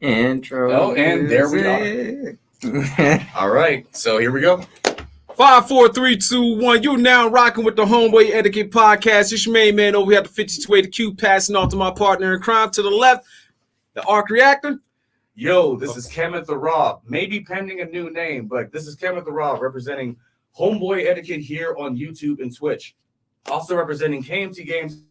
Intro. Oh, and there we are. All right, so here we go. 5, 4, 3, 2, 1. You're now rocking with the Homeboy Etiquette podcast. It's your main man over here at the 52 the Q, passing off to my partner in crime to the left, the Arc Reactor. Yo, this is Kenneth the Rob. Maybe pending a new name, but this is Kenneth the Rob representing Homeboy Etiquette here on YouTube and Twitch. Also representing KMT Games.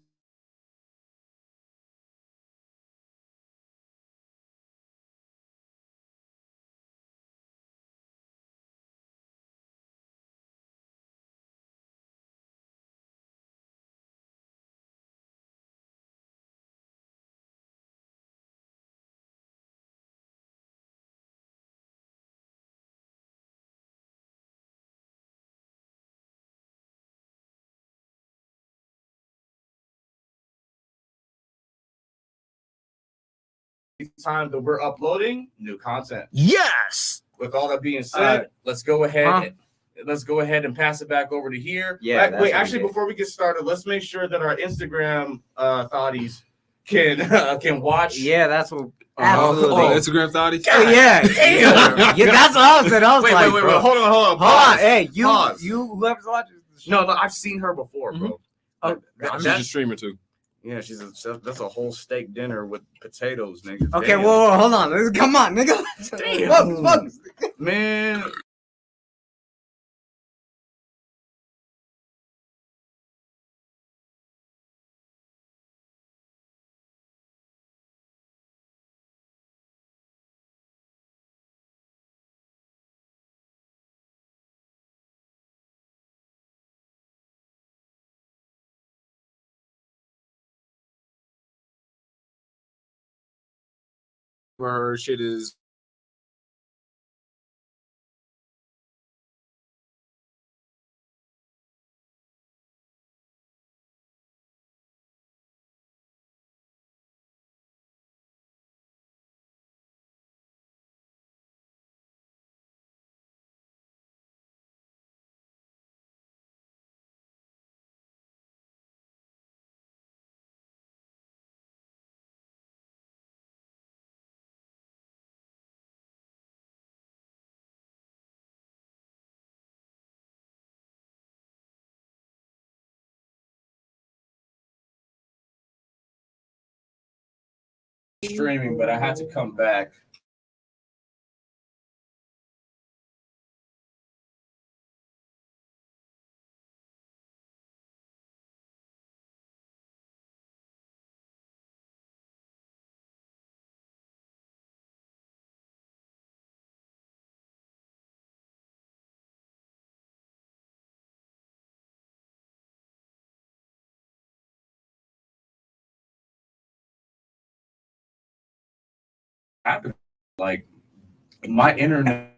Time that we're uploading new content. Yes. With all that being said, let's go ahead. Let's go ahead and pass it back over to here. Yeah. Wait, actually, before we get started, let's make sure that our Instagram thotties can watch. Yeah, that's what. Absolutely. Instagram thotties. Oh, yeah. Damn. Yeah, that's what I said. I was Wait, hold on. Hold on. Hey, Pause. you whoever's watching the show. No, I've seen her before, bro. Oh, She's a streamer too. Yeah, that's a whole steak dinner with potatoes, nigga. Okay, Damn. whoa, hold on. Come on, nigga. Damn. Fuck. Man. Her shit is. Streaming, but I had to come back. Like my internet.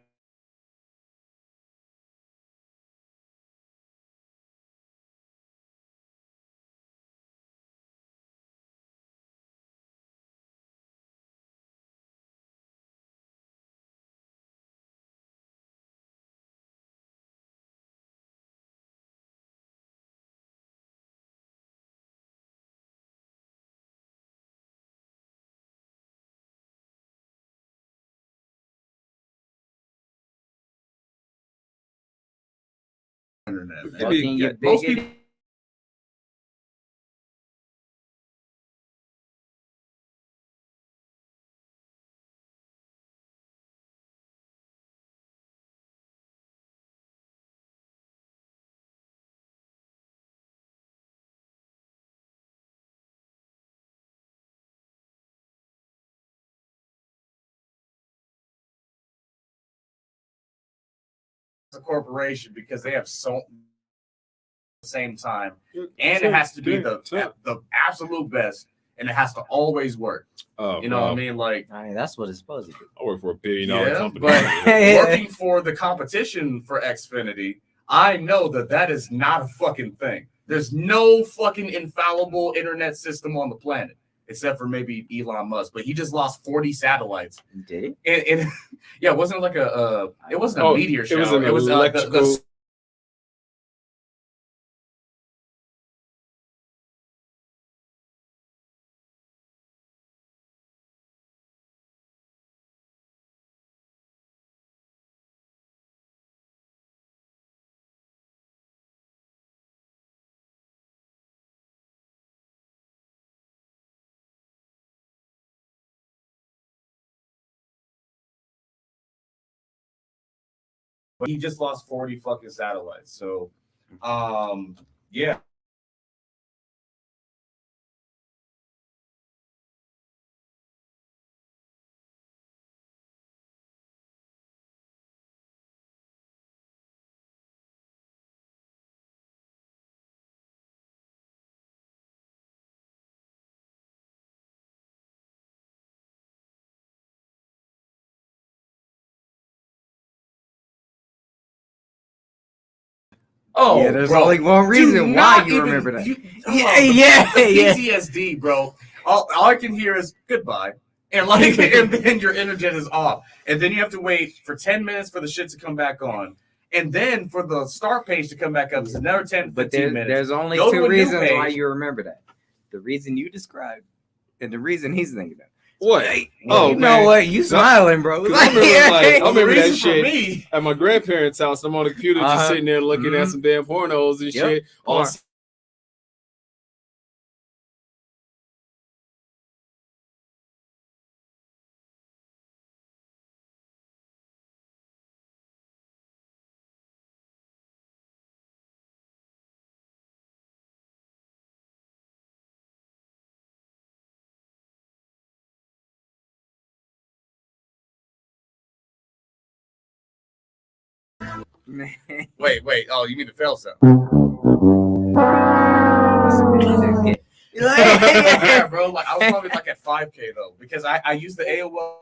Internet. Most people. A corporation because they have so at the same time, and it has to be the absolute best, and it has to always work. Oh, you know what I mean? Like, I mean, that's what it's supposed to be. I work for a $1 billion company. But working for the competition for Xfinity, I know that is not a fucking thing. There's no fucking infallible internet system on the planet. Except for maybe Elon Musk, but he just lost 40 satellites. Did he? And yeah, it wasn't like it wasn't a meteor shower. It was electrical. but he just lost 40 fucking satellites. So, yeah. Oh, yeah, there's bro. only one reason why you remember that. Yeah. PTSD, bro. All I can hear is goodbye. And like, and then your internet is off. And then you have to wait for 10 minutes for the shit to come back on. And then for the start page to come back up, it's another 10, 15 minutes. There's only Go two reasons why you remember that. The reason you described and the reason he's thinking of. What? Hey, Oh, you know what? You smiling, bro. I remember the that reason shit for me, at my grandparents' house. I'm on the computer just sitting there looking at some damn pornos and shit. All wait. Oh, you mean the fail sound? Yeah, bro. Like I was probably like at 5K though, because I used the AOL.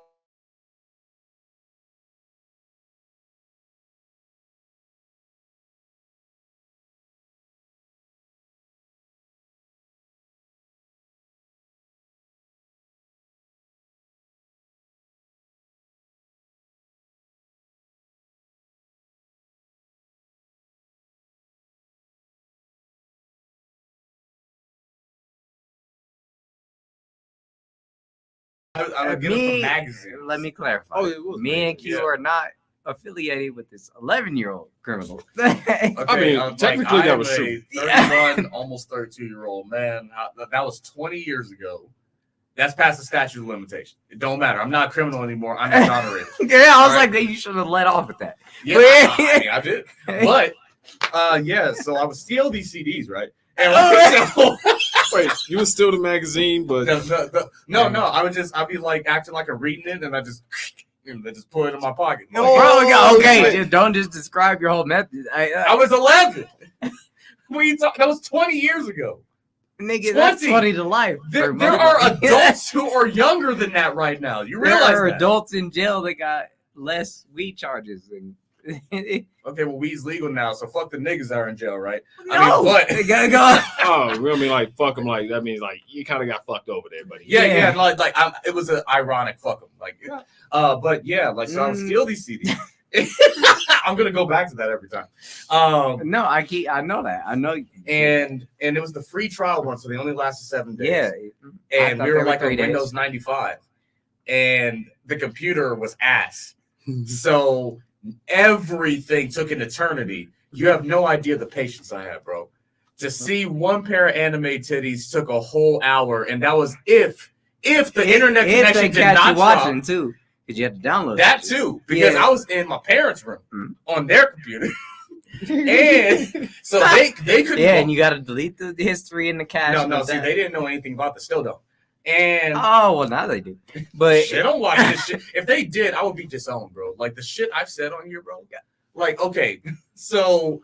I would get it from magazines. Let me clarify. Oh, it was me and Q yeah. are not affiliated with this 11-year-old criminal. Okay, I mean, technically that was true. 31, almost 32-year-old man. That was 20 years ago. That's past the statute of limitation. It don't matter. I'm not a criminal anymore. I'm exonerated. Yeah, I was like, you should have let off with that. Yeah, I did. But yeah, so I would steal these CDs, right? And wait, you would steal the magazine, but no, I'd be like acting like I'm reading it, and I just put it in my pocket. No, bro, okay, just don't just describe your whole method. I was 11. That was 20 years ago. Nigga, that's 20 to life. There are adults who are younger than that right now. You realize there are that? adults in jail that got less weed charges than. Okay, well, weed's legal now, so fuck the niggas that are in jail, right? No, I mean, what? oh, we mean like fuck them? Like that means like you kind of got fucked over there, buddy. Yeah. It was an ironic fuck them, like, but yeah, like so I would steal these CDs. I'm gonna go back to that every time. No, I know that. I know. And it was the free trial one, so they only lasted 7 days. Yeah, and we were like on 3 days. Windows 95, and the computer was ass. So everything took an eternity. You have no idea the patience I had, bro. To see one pair of anime titties took a whole hour, and that was if the internet connection did not watching drop. too, because you had to download That too, because I was in my parents' room on their computer, and so they couldn't. Yeah, and you got to delete the history in the cache. No, see, they didn't know anything about the still don't. And well, now they do. But they don't watch this shit. If they did, I would be disowned, bro. Like the shit I've said on here, bro. Like, okay, so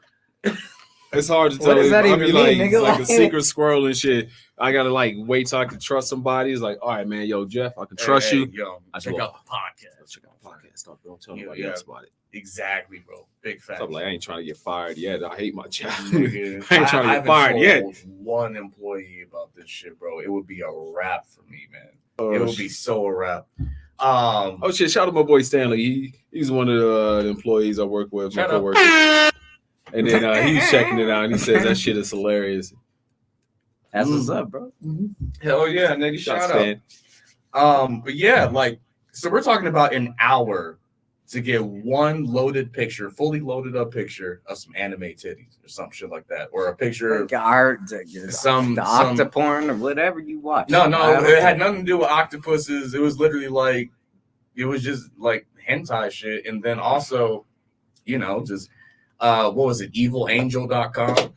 it's hard to tell. What does that even mean, nigga? Like a secret squirrel and shit. I gotta like wait till I can trust somebody. It's like, all right, man, yo, Jeff, I can trust you. Yo, check out the podcast. Check out the podcast. Stop, don't tell nobody else about it. Exactly, bro. Big facts. I'm like, I ain't trying to get fired yet. I hate my job. Nigga, I ain't trying to get fired yet. One employee about this shit, bro. It would be a wrap for me, man. It would be so a wrap. Oh shit! Shout out to my boy Stanley. He's one of the employees I work with. My coworker. And then he was checking it out, and he says that shit is hilarious. That's what's up, bro. Hell yeah, nigga! Shout out. But yeah, like, so we're talking about an hour to get one loaded picture, fully loaded up picture of some anime titties or some shit like that, or a picture of some octoporn or whatever you watch. No, it had nothing to do with octopuses. It was literally like, it was just like hentai shit, and then also just what was it, evilangel.com.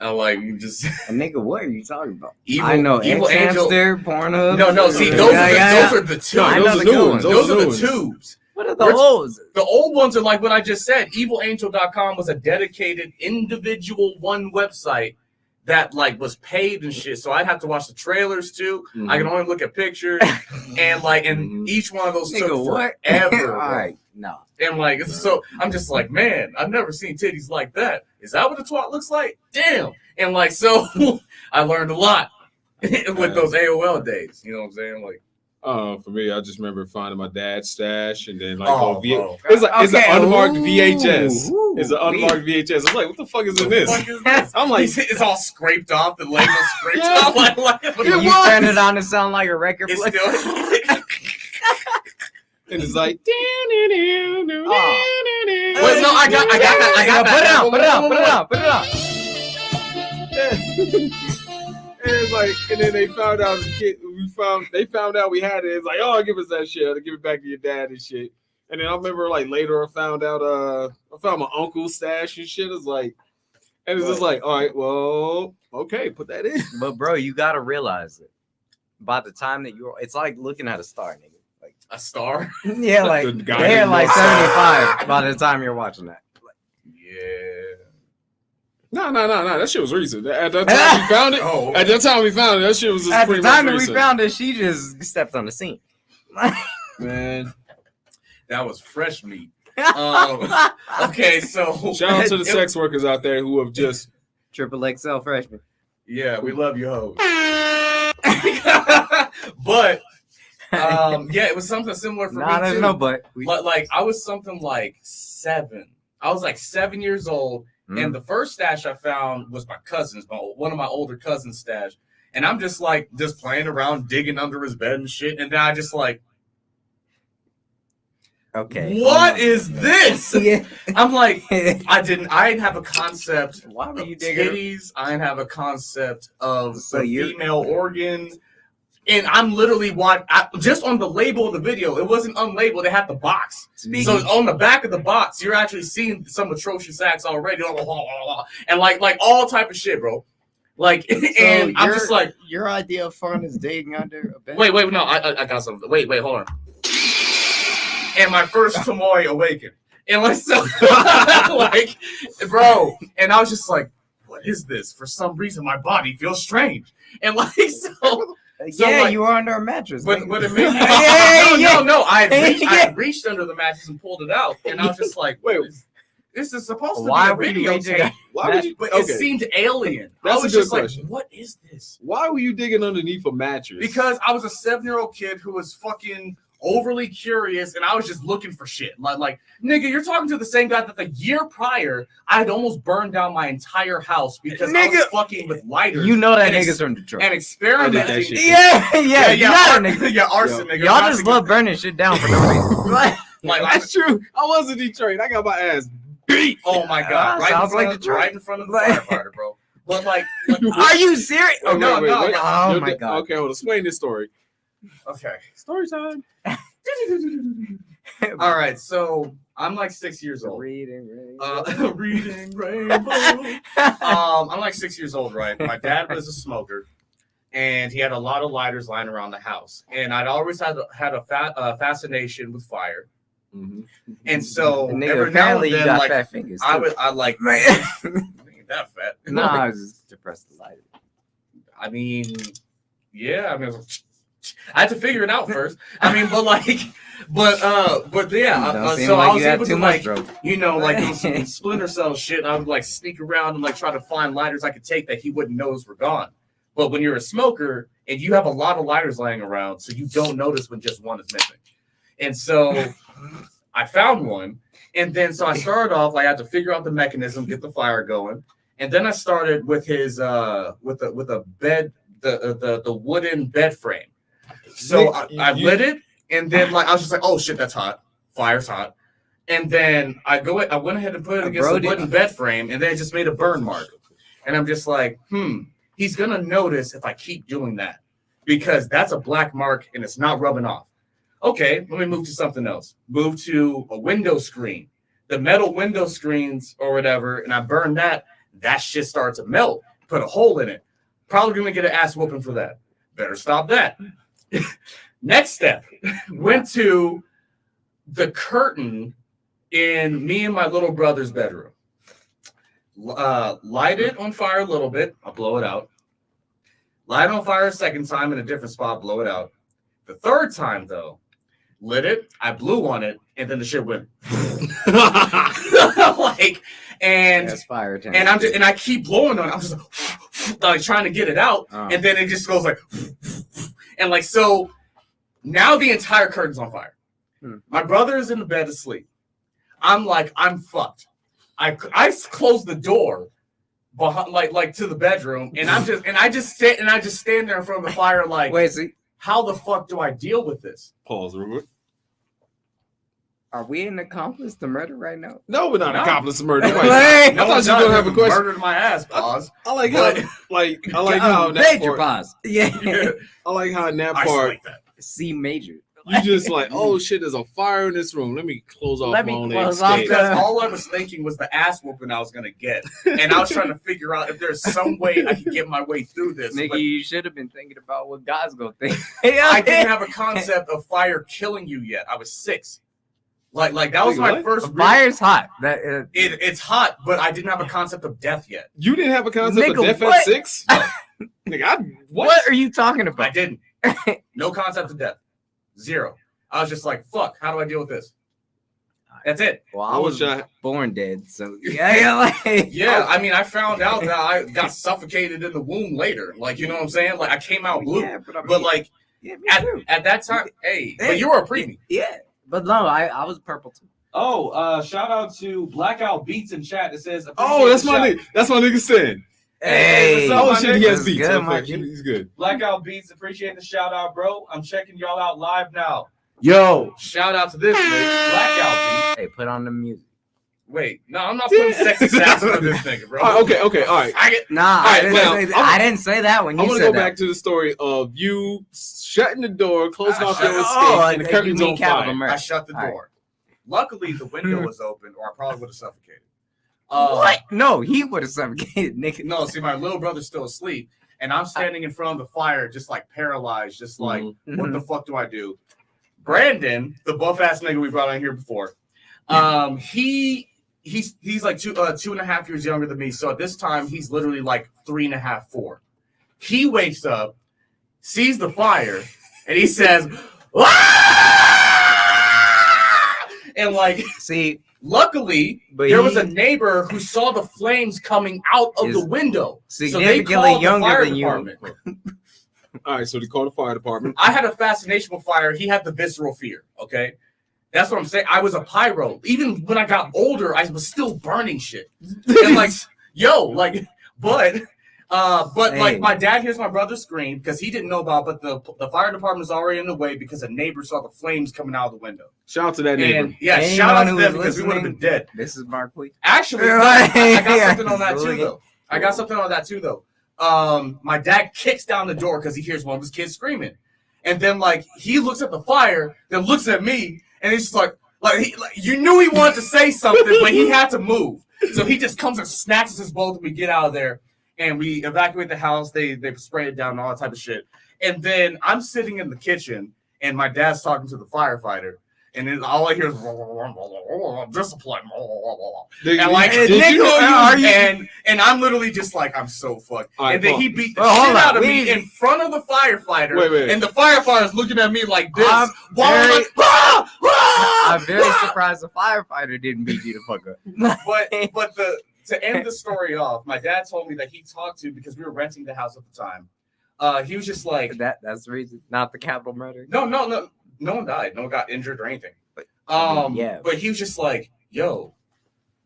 Like you just nigga, what are you talking about? Evil, I know Evil Angel. Hamster, Pornhub. No. See, those are the tubes. I know those the are good new ones. ones. Those are new the ones. tubes. What are the holes? The old ones are like what I just said. Evilangel.com was a dedicated individual one website that like was paid and shit. So I'd have to watch the trailers too. I can only look at pictures and each one of those took forever. All right, no. And like so I'm just like, man, I've never seen titties like that. Is that what a twat looks like? Damn. And like so I learned a lot with those AOL days. You know what I'm saying? Like for me, I just remember finding my dad's stash and then like bro. it's an unmarked Ooh. VHS. Ooh. It's an unmarked VHS. I'm like, what the fuck is in this? I'm like, it's all scraped off. The label scraped off. Like You turn it on to sound like a record it's player. still. and it's like, Wait, no, I got that. Put it on. And it's like, and then they found out they found out we had it. It's like, oh, give us that shit. I'll give it back to your dad and shit. And then I remember like later I found my uncle's stash and shit. It's like, and it's just like, all right, well, okay, put that in. But bro, you gotta realize it. By the time that it's like looking at a star, nigga. Like A star? yeah, like The guy they're who like knows. 75 by the time you're watching that. Yeah. No. That shit was recent. At that time we found it. Oh. At that time we found it. That shit was just At the pretty time much that we recent. found it, she just stepped on the scene. Man. That was fresh meat. Okay, so Shout out to the sex workers out there who have just Triple XL freshman. yeah, we love you, hoes. But yeah, it was something similar for Nah, me there's too. no but. Like I was something like 7. I was like 7 years old, and the first stash I found was my cousin's, one of my older cousin's stash. And I'm just playing around, digging under his bed and shit. And then I just like, Okay. what is this? Yeah. I'm like, I didn't have a concept Why were of you digging? titties. I didn't have a concept of So the you're- female organs. And I'm literally just on the label of the video. It wasn't unlabeled. It had the box. Speaking- So on the back of the box, you're actually seeing some atrocious acts already. And like all type of shit, bro. Like, and I'm just like, your idea of fun is digging under a bed. wait, no, I got something. Wait, hold on. And my first Tomoe awakened. And like, so, like, bro, and I was just like, what is this? For some reason, my body feels strange. And like, so Yeah, like- you were under a mattress. But nigga. it made me Yeah. no. I Yeah. reached under the mattress and pulled it out, and I was just like, Wait. this is supposed to Why be were a you video reaching tape, out? why would you but okay. it seemed alien. That's I was a good just like, question. what is this? Why were you digging underneath a mattress? Because I was a 7-year-old kid who was fucking overly curious, and I was just looking for shit. Like, nigga, you're talking to the same guy that the year prior I had almost burned down my entire house because I was Nigga. fucking with lighters. You know that and nigga's from Detroit. and experimenting. I did that shit. Yeah, you got it, nigga. yeah, arson, nigga. Y'all Not just to love burning shit down for no reason. Like, like, That's true. I was in Detroit. I got my ass beat. oh my god, Sounds like Detroit. right in front of the Like- firefighter, bro. But like are you serious? Oh, no, no. Oh You're my god. Okay, well, explain this story. okay. Story time. All right, so I'm like 6 years old. Reading. Reading Rainbow. I'm like 6 years old, right? My dad was a smoker, and he had a lot of lighters lying around the house. And I'd always had a fascination with fire. Mm-hmm. And so Nigga, every now apparently and you then, got like fat fingers. I like Man. ain't that fat. No, I was just depressed the lighter. I mean, yeah. I mean, I had to figure it out first. I mean, but yeah. Don't seem So like I was you had able too to much, like, bro. you know, like on some Splinter Cell shit. I would like sneak around and like try to find lighters I could take that he wouldn't notice were gone. But when you're a smoker and you have a lot of lighters laying around, so you don't notice when just one is missing. And so I found one, and then so I started off. I had to figure out the mechanism, get the fire going, and then I started with his with a bed, the wooden bed frame. So I lit it, and then like I was just like, oh shit, that's hot. Fire's hot. And then I went ahead and put it against the wooden bed frame, and then it just made a burn mark. And I'm just like, he's gonna notice if I keep doing that because that's a black mark and it's not rubbing off. Okay, let me move to something else. Move to a window screen. the metal window screens or whatever, and I burned that shit started to melt. Put a hole in it. Probably gonna get an ass whooping for that. Better stop that. Next step, went to the curtain in me and my little brother's bedroom. Light it on fire a little bit. I'll blow it out. Light it on fire a second time in a different spot. Blow it out. The third time, though, lit it. I blew on it, and then the shit went. That's fire time. And I keep blowing on it. I'm just like trying to get it out, and then it just goes like, and like so. Now the entire curtain's on fire. My brother is in the bed asleep. I'm like, I'm fucked. I close the door behind, like to the bedroom, and I just stand there in front of the fire, like, wait, see, how the fuck do I deal with this? Pause, Robert. Are we an accomplice to murder right now? No, we're not No. accomplice to murder. Wait. I thought you were gonna have a question. Murdered my ass, pause. I like how, how in that major part. pause. Yeah. I like how in that I part like that. C major. you just like, oh shit, there's a fire in this room. Let me close off Let my me own close escape. off Because all I was thinking was the ass whooping I was gonna get, and I was trying to figure out if there's some way I could get my way through this. Nigga, but you should have been thinking about what God's gonna think. I didn't have a concept of fire killing you yet. I was 6. Like that was my What? first. Fire's hot. That It's hot, but I didn't have a concept of death yet. You didn't have a concept Nigga, of death what? at 6? Nigga, what are you talking I about? didn't. No concept of death. 0. I was just like, fuck. How do I deal with this? That's it. Well, I I wish was I- born dead, so yeah, like, Yeah, I mean, I found out that I got suffocated in the womb later. Like, you know what I'm saying? Like, I came out blue. Yeah, but I mean, But like yeah, me too. at that time, hey, Hey. but you were a preemie. Yeah, but no, I was purple too. Oh, shout out to Blackout Beats in chat that says, Oh, that's appreciate my the nigga. That's my nigga saying. Hey, what's up, Oh my shit, he nigga? has beats. Good, Okay, Mikey. he's good. shout- Blackout Beats, appreciate the shout out, bro. I'm checking y'all out live now. Yo, shout out to this nigga, Blackout Hey, put on the music. Beat. Wait, no, I'm not putting sexy sass on this nigga, bro. Okay, all right. Nah, right, I didn't say that when I you want to said go that. back to the story of you shutting the door, closing off your escape, Oh, and the you curtains mean on capital fire. murder. I shut the All right. door. Luckily, the window was open, or I probably would have suffocated. What? No, he would have suffocated, nigga. No, see, my little brother's still asleep, and I'm standing in front of the fire, just like paralyzed, just like, what the fuck do I do? Brandon, the buff ass nigga we brought on here before, he's like 2.5 years younger than me. So at this time, he's literally like 3.5, 4. He wakes up, sees the fire, and he says, "Ah!" And like, See, luckily, but there was a neighbor who saw the flames coming out of the Is window. So they significantly called the younger fire than you. department. All right, so they called the fire department. I had a fascination with fire. He had the visceral fear. Okay, that's what I'm saying. I was a pyro. Even when I got older, I was still burning shit. And like, yo, like, but Hey. like, my dad hears my brother scream because he didn't know about. But the fire department was already in the way because a neighbor saw the flames coming out of the window. Shout out to that neighbor. And yeah, Anyone shout out to who them is because we would have been listening, dead. This is Marquis. Actually, Right. I got Yeah. something on that too, though. I got something on that too, though. My dad kicks down the door because he hears one of his kids screaming, and then like he looks at the fire, then looks at me, and he's just like you knew he wanted to say something, but he had to move, so he just comes and snatches his bolt, and we get out of there, and we evacuate the house. They spray it down and all that type of shit, and then I'm sitting in the kitchen, and my dad's talking to the firefighter. And then all I hear is discipline. And like, Did nigga, you know and I'm literally just like, I'm so fucked. All right, And then hold he on. beat the Well, hold shit on. out of We me need- in front of the firefighter. Wait. And the firefighter's looking at me like this. I'm while I'm very- like, "Ah! Ah! I'm very Ah!" surprised the firefighter didn't beat you the fuck up. But to end the story off, my dad told me that he talked to, because we were renting the house at the time. He was just like, That's the reason, not the capital murder. no one died. No one got injured or anything. Yeah. But he was just like, yo,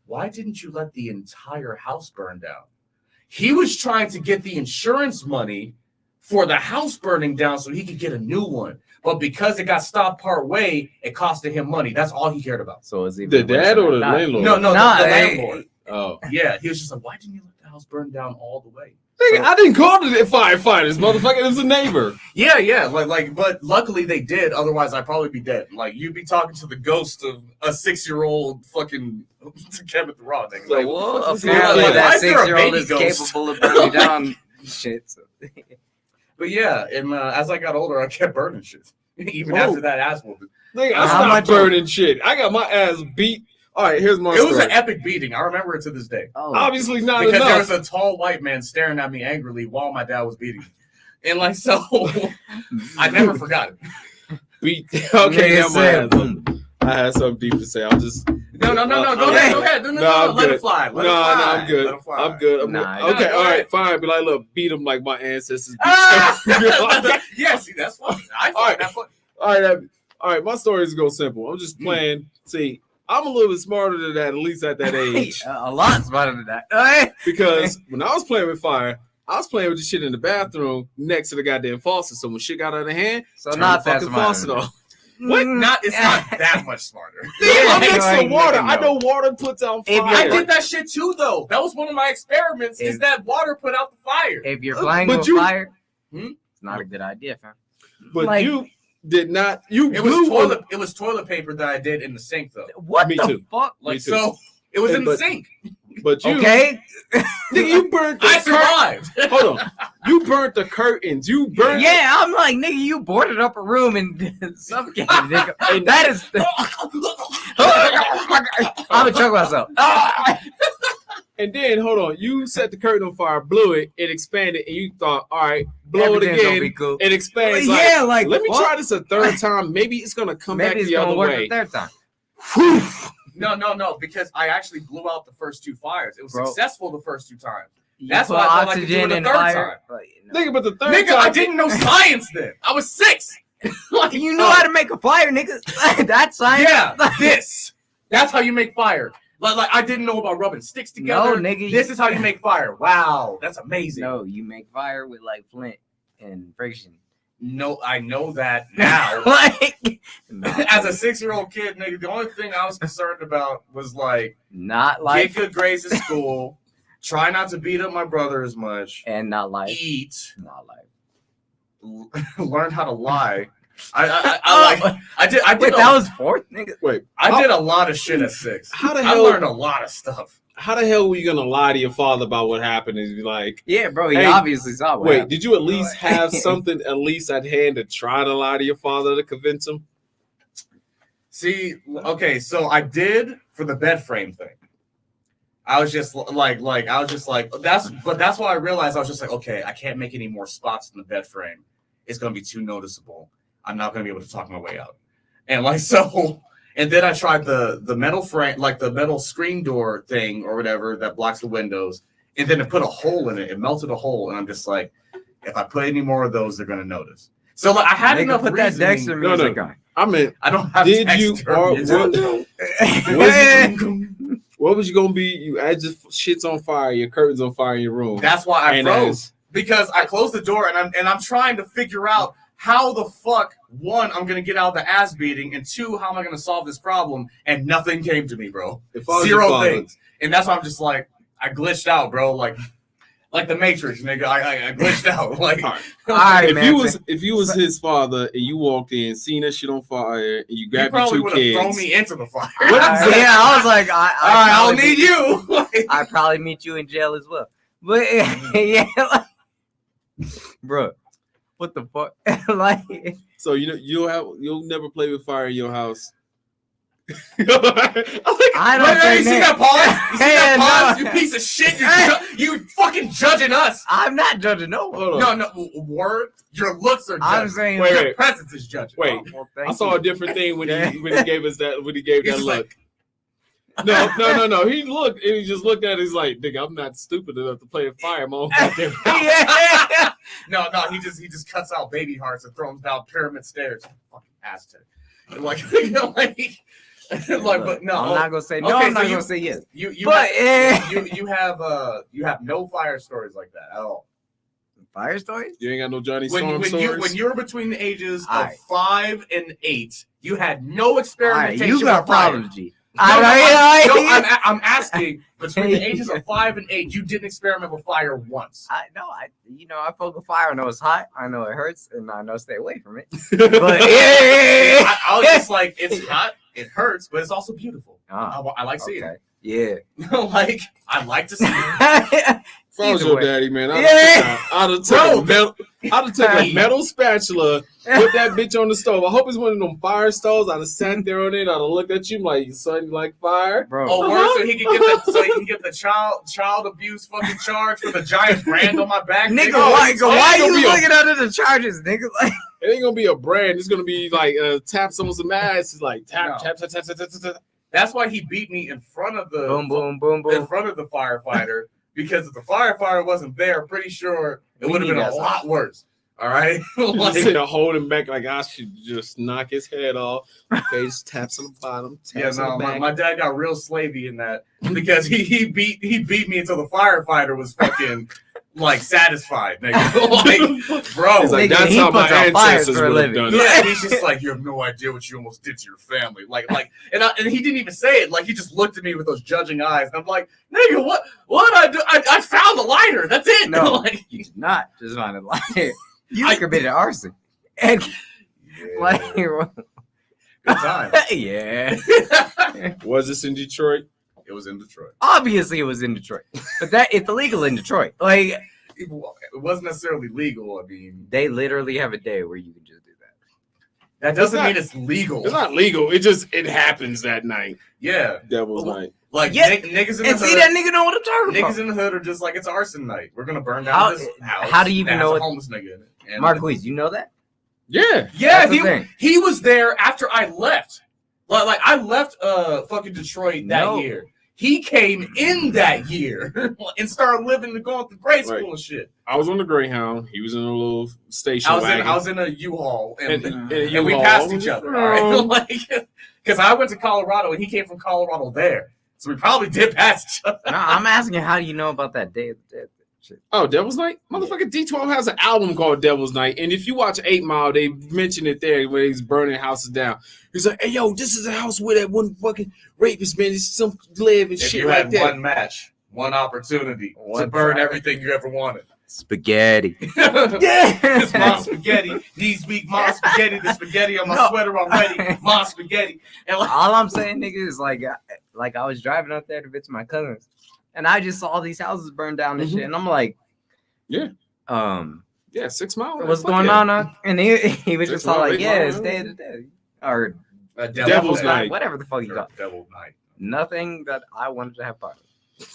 why didn't you let the entire house burn down? He was trying to get the insurance money for the house burning down so he could get a new one. But because it got stopped part way, it costed him money. That's all he cared about. So is The dad or the landlord? No, Nah, the hey. landlord. Oh, Yeah, he was just like, why didn't you let the house burned down all the way. Nigga, I didn't call the firefighters, motherfucker. It was a neighbor. Yeah, but luckily they did. Otherwise, I'd probably be dead. Like, you'd be talking to the ghost of a 6-year-old fucking Kevin the Raw nigga. Like, Well, what the fuck is apparently going on? Why that is there a 6-year-old baby is ghost? capable of burning down shit. So. But yeah, and as I got older, I kept burning shit. Even after that ass whooping. Nigga, I How stopped much- burning shit. I got my ass beat. All right, here's my It was story. an epic beating. I remember it to this day. Oh, Obviously not Because there enough. was a tall white man staring at me angrily while my dad was beating me. And like, so I never forgot it. Beat. Okay, Nigga never said, mind. I had something deep to say. I'll just. No. Go okay. ahead. No. I'm Let good. it fly. No, I'm good. Let it fly. I'm good. Nah, okay, go all right, ahead. fine. But like, look, beat them like my ancestors. Beat Ah! Yeah, see, that's funny. I All right. find that funny. all right. My story is go simple. I'm just playing. See, I'm a little bit smarter than that, at least at that age, a lot smarter than that. because when I was playing with fire, I was playing with the shit in the bathroom next to the goddamn faucet. So when shit got out of hand, So turn not the that fucking smart. faucet off. What? It's not that much smarter. I'm Yeah, next to like, water. nigga, I no. know water puts out If fire. I did that shit too, though. That was one of my experiments. Is If- that water put out the fire? If you're playing But with you- fire, Hmm? it's not a good idea, fam. But like- you did not. You It was blew on toilet. It was toilet paper that I did in the sink, though. What Me the too. fuck? Like, too. so it was Hey, in the but- sink. But you, Okay. nigga, you burnt the I survived. Hold on, you burnt the curtains. You burnt. Yeah, I'm like, nigga, you boarded up a room and suffocated, nigga. And that is. I'm gonna choke myself. And then hold on, you set the curtain on fire, blew it, it expanded, and you thought, all right, blow Everything's it gonna again. be cool. It expands. Yeah, like, let me what? try this a third time. Maybe it's gonna come Maybe back it's the gonna other work way. the third time. No, because I actually blew out the first 2 fires. It was Bro. successful the first 2 times. You That's put why I thought I could do it oxygen a in third fire. time. Like, Nigga, but the third Nigga, time, I didn't know science then. I was 6. Like, You know how to make a fire, nigga. That's science. Yeah, this. That's how you make fire. Like I didn't know about rubbing sticks together. No, nigga. This is how you make fire. Wow, that's amazing. No, you make fire with like flint and friction. No, I know that now. Like, no, As a 6-year-old kid, nigga, the only thing I was concerned about was like not like get good grades at school, try not to beat up my brother as much, and not like eat, not like. learn how to lie. I did Wait, a- that was fourth, nigga. wait, I did a lot of shit at 6. how the I hell? learned a lot of stuff. How the hell were you gonna lie to your father about what happened? And be like, Yeah, bro. He Hey, obviously saw what wait, happened. did you at least have something at least at hand to try to lie to your father to convince him? See, okay, so I did for the bed frame thing. I was just like that's why I realized I was just like, okay, I can't make any more spots in the bed frame. It's gonna be too noticeable. I'm not gonna be able to talk my way out. And like so, and then I tried the metal frame, like the metal screen door thing or whatever that blocks the windows, and then it put a hole in it. It melted a hole, and I'm just like, if I put any more of those, they're gonna notice. So like, I had Nigga, enough put that reasoning- Dexter No, music no. on. I mean, I don't have did you Dexter or music. what was you gonna be? You had your shit's on fire, your curtains on fire in your room. That's why I And froze because I closed the door and I'm trying to figure out how the fuck, 1, I'm gonna get out of the ass beating, and 2, how am I gonna solve this problem? And nothing came to me, bro. If I was your 0 father- things. And that's why I'm just like, I glitched out, bro. Like the Matrix, nigga. I glitched out. Like, All right. All right, If man. you was his father and you walked in, seen that shit on fire, and you you grabbed your probably 2 would have kids, thrown me into the fire. What is that? Yeah, I was like, All right, I'll probably- need you. Like, I probably meet you in jail as well. But yeah, like, bro, what the fuck? Like, so you'll never play with fire in your house. I don't Wait, think you see that- that pause? You see Hey, that pause? no. You piece of shit. You fucking judging us. I'm not judging no one. Hold on. No, word. Your looks are I'm judging. saying, Wait, Your wait. presence is judging. Wait. well, thank I saw you. a different thing when he gave us that He's that just look. No. He looked and he just looked at it. He's like, "Nigga, I'm not stupid enough to play with fire in my own goddamn house." Yeah. No, he just cuts out baby hearts and throws them down pyramid stairs. Fucking Aztec. Like, but no. I'm not gonna say no. Okay, I'm not so gonna say yes. You But you have no fire stories like that at all. fire stories. You ain't got no Johnny Storm When stories. you were between the ages of Alright. 5 and 8, you had no All right, experimentation. you got with fire. problems, G. I'm asking between the ages of 5 and 8, you didn't experiment with fire once. I fuck with fire. I know it's hot. I know it hurts, and I know stay away from it. But yeah. I was just like, it's hot, it hurts, but it's also beautiful. I like seeing it. Yeah. Like, I like to see it. If I was your daddy, man, I'd have taken a metal spatula, put that bitch on the stove. I hope it's one of them fire stoves. I'd have sat there on it. I'd have looked at you like, son, you like fire? Bro. Oh, so he can get the child abuse fucking charge for the giant brand on my back. Nigga, why you looking under the charges, nigga? Like, it ain't gonna be a brand. It's gonna be like taps on some ass. It's like tap. That's why he beat me in front of the boom, in front of the firefighter. Because if the firefighter wasn't there, I'm pretty sure it would have been a lot worse. All right, like, hold him back like I should just knock his head off. Okay, just taps on the bottom. My dad got real slavey in that because he beat me until the firefighter was fucking like satisfied, nigga. Like, bro, he's like, that's how my ancestors would have done it. Yeah, he's just like, you have no idea what you almost did to your family. And he didn't even say it. Like, he just looked at me with those judging eyes, and I'm like, nigga, what I do? I found the lighter. That's it. No, like, you did not just find a lighter. You committed arson. And like, good time. Yeah. Was this in Detroit? It was in Detroit. Obviously, it was in Detroit, but it's illegal in Detroit. Like, it wasn't necessarily legal. I mean, they literally have a day where you can just do that. That doesn't mean it's legal. It's not legal. It happens that night. Yeah, Devil's Night. Like, niggas in the hood. See, that nigga know what I'm talking about. Niggas in the hood are just like, it's arson night. We're gonna burn down this house. How do you even know a homeless nigga in it? And Marquise, you know that? Yeah. He was there after I left. Like I left fucking Detroit that year. He came in that year and started living and going through grade school and shit. I was on the Greyhound. He was in a little station wagon. I was in a U-Haul, and U-Haul. we passed each other. All right? Like, because I went to Colorado and he came from Colorado there, so we probably did pass each other. No, I'm asking, how do you know about that Day of the Dead shit? Oh, Devil's Night? Motherfucker, D12 has an album called Devil's Night, and if you watch 8 Mile, they mention it there where he's burning houses down. He's like, hey, yo, this is a house where that one fucking rapist, man, it's some live and shit like that. If you had one match, one opportunity to burn everything you ever wanted. Spaghetti. Yeah! It's my spaghetti. These week, my spaghetti. The spaghetti on my sweater already. My spaghetti. And all I'm saying, nigga, is like I was driving up there to visit my cousins, and I just saw all these houses burned down and shit, and I'm like, yeah, 6 Mile. What's going on? And he was just all like, yeah, it's Day of the Dead. Or Devil's Night. Whatever the fuck you got. Devil's Night. Nothing that I wanted to have part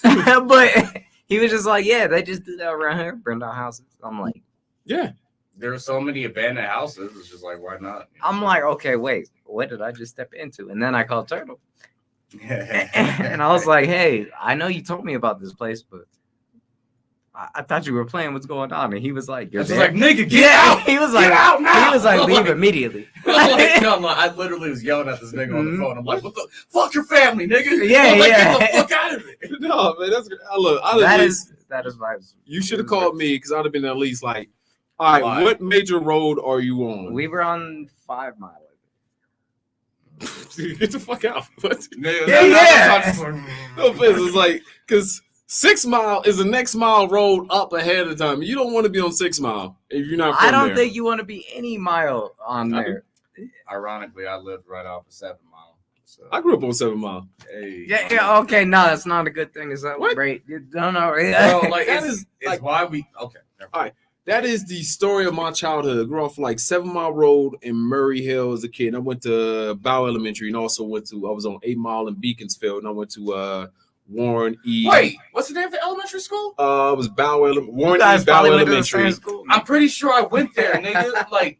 of. But he was just like, yeah, they just do that around here, burn down houses. I'm like, yeah. There are so many abandoned houses. It's just like, why not? I'm like, okay, wait, what did I just step into? And then I called Turtle. And I was like, hey, I know you told me about this place, but I thought you were playing. What's going on? And he was like, "You're like, nigga, get out!" He was like, "Get out now!" He was like, "Leave immediately." No, I literally was yelling at this nigga on the phone. I'm like, "What the fuck, your family, nigga?" Yeah, Get the fuck out of it. No, man, that's good. That is vibes. You should have called me because I'd have been at least like, all right, what major road are you on? We were on 5 Mile. Get the fuck out. What? Yeah. No offense, it's like, because 6 Mile is the next mile road up ahead of time. You don't want to be on 6 Mile if you're not from I don't there. think you want to be any mile on there. Ironically, I lived right off of 7 Mile. So. I grew up on 7 Mile. Hey. Yeah, okay, no, that's not a good thing to celebrate. You don't know. Well, like, That it's, is, it's like- why we, okay. All right. That is the story of my childhood. I grew up like 7 Mile Road in Murray Hill as a kid. And I went to Bow Elementary and also I was on 8 Mile in Beaconsfield and I went to Warren E. Wait, what's the name of the elementary school? It was Warren guys E. Bow probably went to the Elementary. same school. I'm pretty sure I went there, nigga. Like,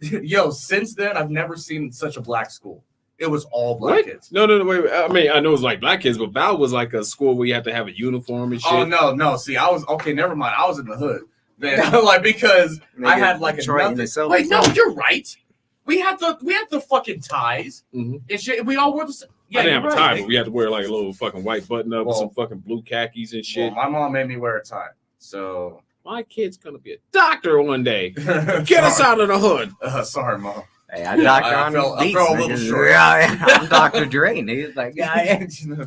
yo, since then, I've never seen such a black school. It was all black kids. No, wait. I mean, I know it was like black kids, but Bow was like a school where you had to have a uniform and shit. Oh, no. See, I was, okay, never mind. I was in the hood. Then, like, because I had like Detroit a wait, no, you're right. We had the fucking ties and shit. We all wore the same. Yeah, I didn't have a right, tie, but we had to wear like a little fucking white button up with some fucking blue khakis and shit. Well, my mom made me wear a tie. So my kid's gonna be a doctor one day. Get us out of the hood. Sorry, mom. Hey, I doctor I on felt- the I beats. felt a little nigga. short. Yeah, I'm Dr. Dre. Nigga. Like, yeah,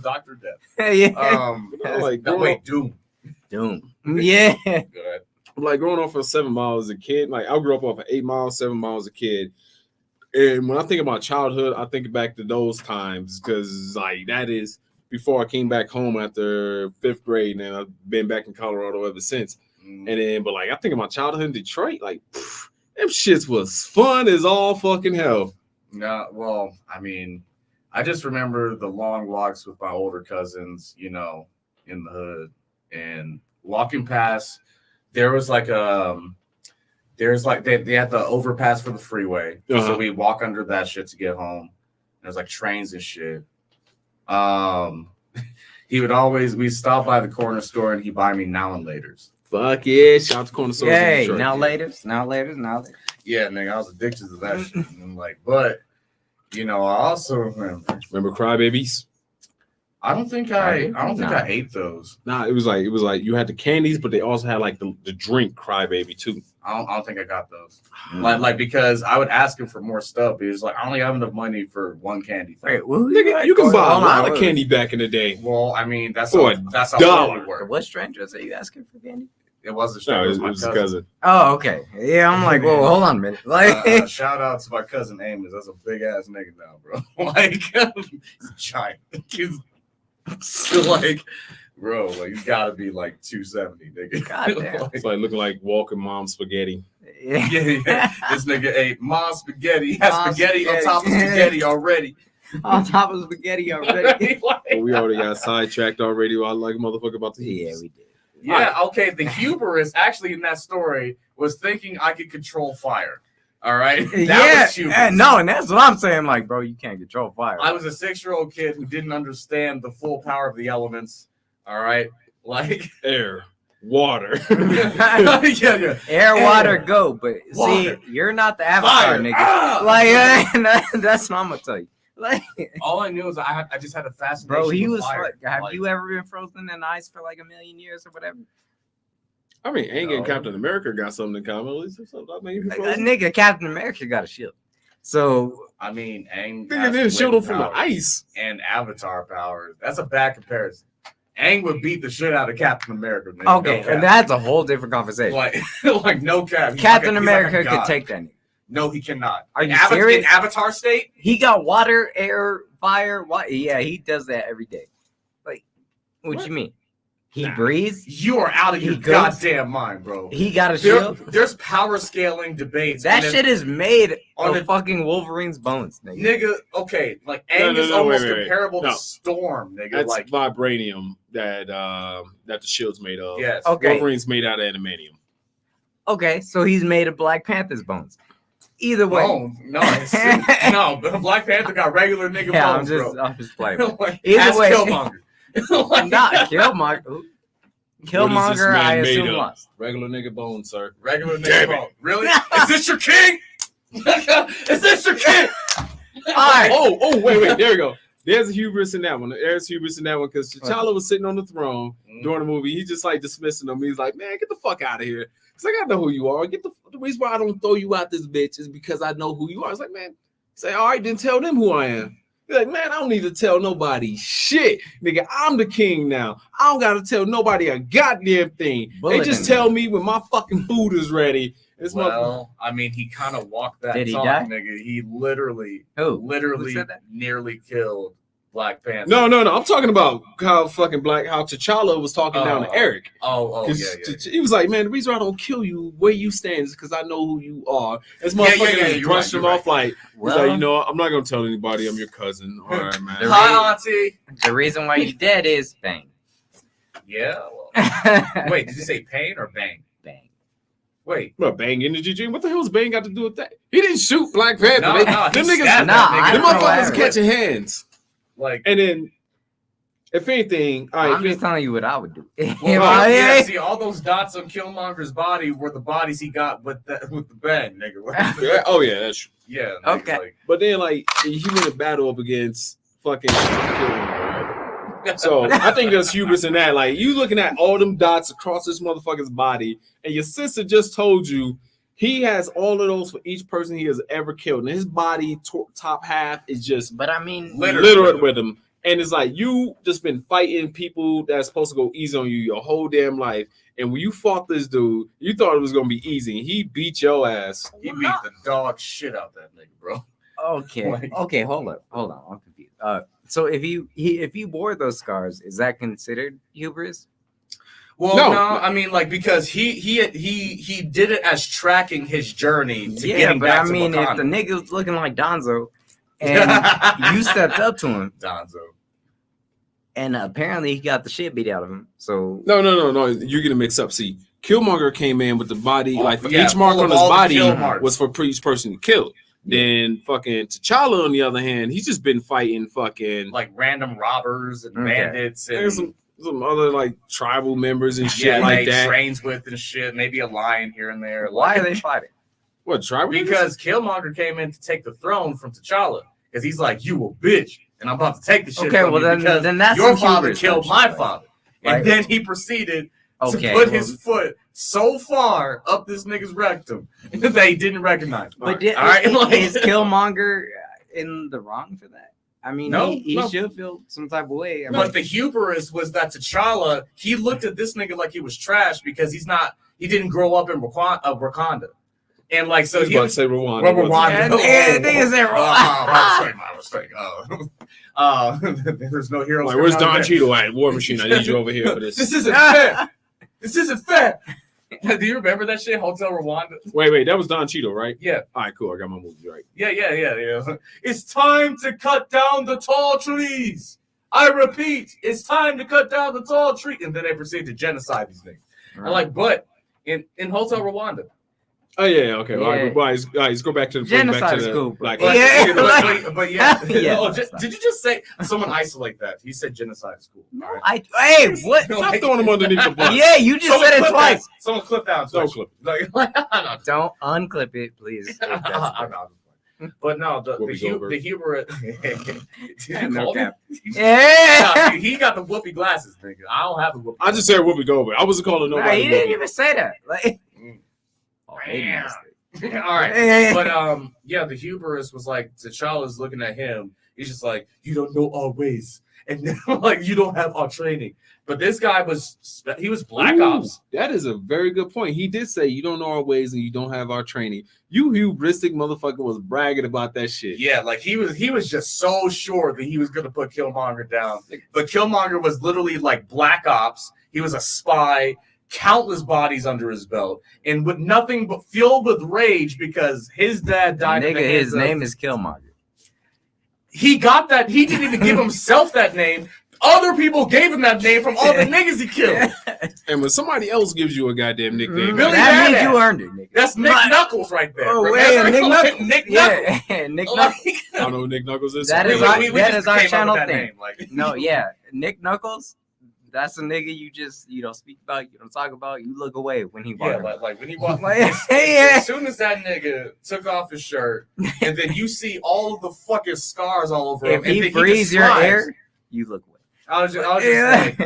Dr. Death. yeah. Like No, wait, Doom. Doom. Yeah. Go ahead. like growing up for 7 miles as a kid. Like I grew up off of 8 miles, 7 miles as a kid. And when I think about childhood, I think back to those times because like that is before I came back home after 5th grade, and I've been back in Colorado ever since. And then, but like I think of my childhood in Detroit, like them shits was fun as all fucking hell. No, well, I mean, I just remember the long walks with my older cousins, you know, in the hood, and walking past. There was like there's like they had the overpass for the freeway, so we walk under that shit to get home. There's like trains and shit. He would always we stop by the corner store and he'd buy me Now and Laters. Fuck yeah, shout out to corner stores. Hey, now later. Yeah, nigga, I was addicted to that shit. And I'm like, but you know, I also remember Crybabies. I don't think I ate those. Nah, it was like you had the candies, but they also had like the drink Crybaby too. I don't think I got those. Like because I would ask him for more stuff. He was like, I only have enough money for one candy thing. Wait, well, Nigga, you can buy a lot of candy back in the day. Well, I mean that's For that's how $1. it worked. What strangers are you asking for candy? It wasn't No, stranger, it it was my was his cousin. cousin. Oh, okay. Yeah, I'm like, whoa, hold on a minute. Like, Shout out to my cousin Amos. That's a big ass nigga now, bro. Like he's giant. He's still like, bro, like he's gotta be like 270, nigga. Goddamn. Like, It's like looking like walking mom spaghetti. yeah. yeah. This nigga ate mom spaghetti. He has Mom spaghetti on spaghetti. top of spaghetti already. On top of spaghetti already. But we already got sidetracked already. I like a motherfucker about the Yeah, we did. Yeah, okay. The hubris actually in that story was thinking I could control fire. All right. That was hubris. No, and that's what I'm saying. Like, bro, you can't control fire. I was a 6-year-old kid who didn't understand the full power of the elements. All right. Like air, water. yeah. Air, water, go. But Water. see, you're not the avatar, Fire. nigga. Ah! Like, that's what I'm gonna tell you. Like, All I knew is I just had a fascination. bro, he with was. fire. Have Like, you ever been frozen in ice for like 1,000,000 years or whatever? I mean, Aang and No. Captain America got something in common. At least something. I mean, Nigga, Captain America got a shield. So I mean, Aang nigga has didn't shield him wind from the powers ice. and Avatar powers. That's a bad comparison. Aang would beat the shit out of Captain America. Nigga. okay, No cap. and that's a whole different conversation. like no cap. He's Captain like a- he's like a America could god. take that. Nigga. No, he cannot. Are you In serious? Avatar state? He got water, air, fire. What? Yeah, he does that every day. Like, what you mean? He Nah. breathes. You are out of He your goes- goddamn mind, bro. He got a shield. There's power scaling debates. That and shit is made on of a- fucking Wolverine's bones, nigga. nigga, okay, like No, Aang no, is no, almost wait, wait. comparable No. to Storm, nigga. That's like, vibranium that the shield's made of. yes. Okay. Wolverine's made out of adamantium. Okay, so he's made of Black Panther's bones. Either way. No, no, Black Panther got regular nigga Yeah, bones, I'm just playing. like, Either ask way. Killmonger. Like, Not Killmonger. Killmonger, man I made assume of? lost. Regular nigga bones, sir. regular Damn nigga it. bone. Really? Is this your king? Is this your king? Alright. Oh, wait. There we go. There's a hubris in that one. There's hubris in that one because T'Challa was sitting on the throne during the movie. He's just like dismissing them. He's like, man, get the fuck out of here. It's like, I know who you are. The reason why I don't throw you out this bitch is because I know who you are. It's like, man, say, all right, then tell them who I am. He's like, man, I don't need to tell nobody shit. Nigga, I'm the king now. I don't gotta tell nobody a goddamn thing. Bullet They just in tell me when my fucking food is ready. This motherfucker. Well, I mean, he kind of walked that Did he talk, die? nigga. He literally Who said that? nearly killed Black Panther. No. I'm talking about how T'Challa was talking down to Eric. Oh, 'Cause yeah. He was like, man, the reason why I don't kill you where you stand is because I know who you are. This Yeah, motherfucker yeah, just you're brushed right, him you're off like, he's Well, like, you know what? I'm not gonna tell anybody I'm your cousin. All right, man. The Hi, auntie. the reason why you dead is bang. Yeah. Well, wait, did you say pain or bang? Bang. Wait. What, Bang energy drink? What the hell's Bang got to do with that? He didn't shoot Black Panther. No, They- no, them he niggas, stabbed Nah, that I nigga. them don't know motherfuckers what catching hands. Like, And then, if anything, all right, I'm just telling you what I would do. well, Yeah. see, all those dots on Killmonger's body were the bodies he got with the bang, nigga. yeah, oh yeah, that's true. Yeah. Nigga, Okay. like, But then, like, he went in battle up against fucking Killmonger, right? So I think there's hubris in that. Like, you looking at all them dots across this motherfucker's body, and your sister just told you He has all of those for each person he has ever killed, and his body top half is just But I mean, littered with him. And it's like you just been fighting people that's supposed to go easy on you your whole damn life. And when you fought this dude, you thought it was gonna be easy. He beat your ass. He beat the dog shit out that nigga, bro. Okay, hold on, I'm confused. So if he wore those scars, is that considered hubris? Well, no, I mean, like, because he did it as tracking his journey to getting back to Wakanda. If the nigga was looking like Donzo, and you stepped up to him, Donzo, and apparently he got the shit beat out of him. So no, you're gonna mix up. See, Killmonger came in with the body, each mark on his body was for each person to kill. Then fucking T'Challa, on the other hand, he's just been fighting fucking like random robbers and bandits and some other like tribal members and shit like that. Trains with and shit. Maybe a lion here and there. Why are they fighting? What tribal? Because Killmonger came in to take the throne from T'Challa. Because he's like, you a bitch, and I'm about to take the shit. Okay, well then that's your father killed my father, and then he proceeded to put his foot so far up this nigga's rectum that he didn't recognize him. But is Killmonger in the wrong for that? I mean, he should feel some type of way. But the hubris was that T'Challa, he looked at this nigga like he was trash because he didn't grow up in Wakanda. And like, so he was say Rwanda. Niggas say Rwanda. My mistake. There's no heroes. Like, where's Don Cheadle at? War Machine, I need you over here for this. This isn't fair. This isn't fair. Do you remember that shit? Hotel Rwanda? Wait, that was Don Cheadle, right? Yeah. All right, cool. I got my movies right. Yeah. It's time to cut down the tall trees. I repeat, it's time to cut down the tall tree. And then they proceed to genocide these things. Right. And like, but in Hotel Rwanda. Oh yeah, okay. All right, let's go back to the genocide school. Black. But yeah. Did you just say someone isolate that? He said genocide school. No, right. What? Stop throwing him underneath the bus. Yeah, you just said it twice. Someone clip down. Don't clip. Don't unclip it, please. But no, the Hubris. No cap. He got the whoopee glasses, nigga. I don't have the whoopee. I just said Whoopi Goldberg. I wasn't calling nobody. He didn't even say that. Like, all right. But the hubris was like T'Challa's looking at him. He's just like, you don't know our ways, and like you don't have our training. But this guy was Black Ops. That is a very good point. He did say you don't know our ways and you don't have our training. You hubristic motherfucker was bragging about that shit. Yeah, like he was just so sure that he was gonna put Killmonger down. But Killmonger was literally like Black Ops. He was a spy. Countless bodies under his belt, and with nothing but filled with rage because his dad died. Nigga, his name is Killmonger. He got that. He didn't even give himself that name. Other people gave him that name from all the niggas he killed. And when somebody else gives you a goddamn nickname, that means you earned it, nigga. That's Nick Knuckles right there. Oh, wait, Nick Knuckles. Nick Knuckles. Yeah, Nick Knuckles. I don't know who Nick Knuckles is. That is our channel thing. Like, no, yeah, Nick Knuckles. That's a nigga you don't speak about, you don't talk about, you look away when he walks. Yeah, like when he walked. As soon as that nigga took off his shirt, and then you see all of the fucking scars all over him. If he breathes your air, you look away. I was just like,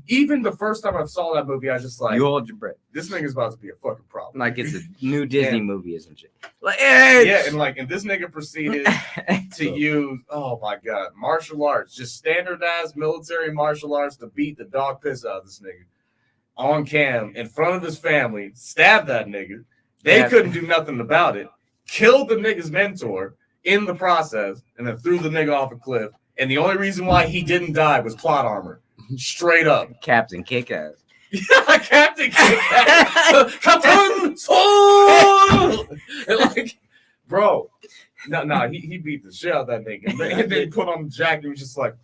even the first time I saw that movie, I was just like, you hold your breath. This nigga's about to be a fucking problem. Like it's a new Disney movie, isn't it? Like, and this nigga proceeded to use, oh my god, martial arts, just standardized military martial arts to beat the dog piss out of this nigga on cam in front of his family, stabbed that nigga. They couldn't do nothing about it. Killed the nigga's mentor in the process, and then threw the nigga off a cliff. And the only reason why he didn't die was plot armor. Straight up. Captain Kick-Ass. Yeah, Captain Kick-Ass. Captain Soul! Like, bro. No, he beat the shit out of that nigga. And then put on the jacket. He was just like,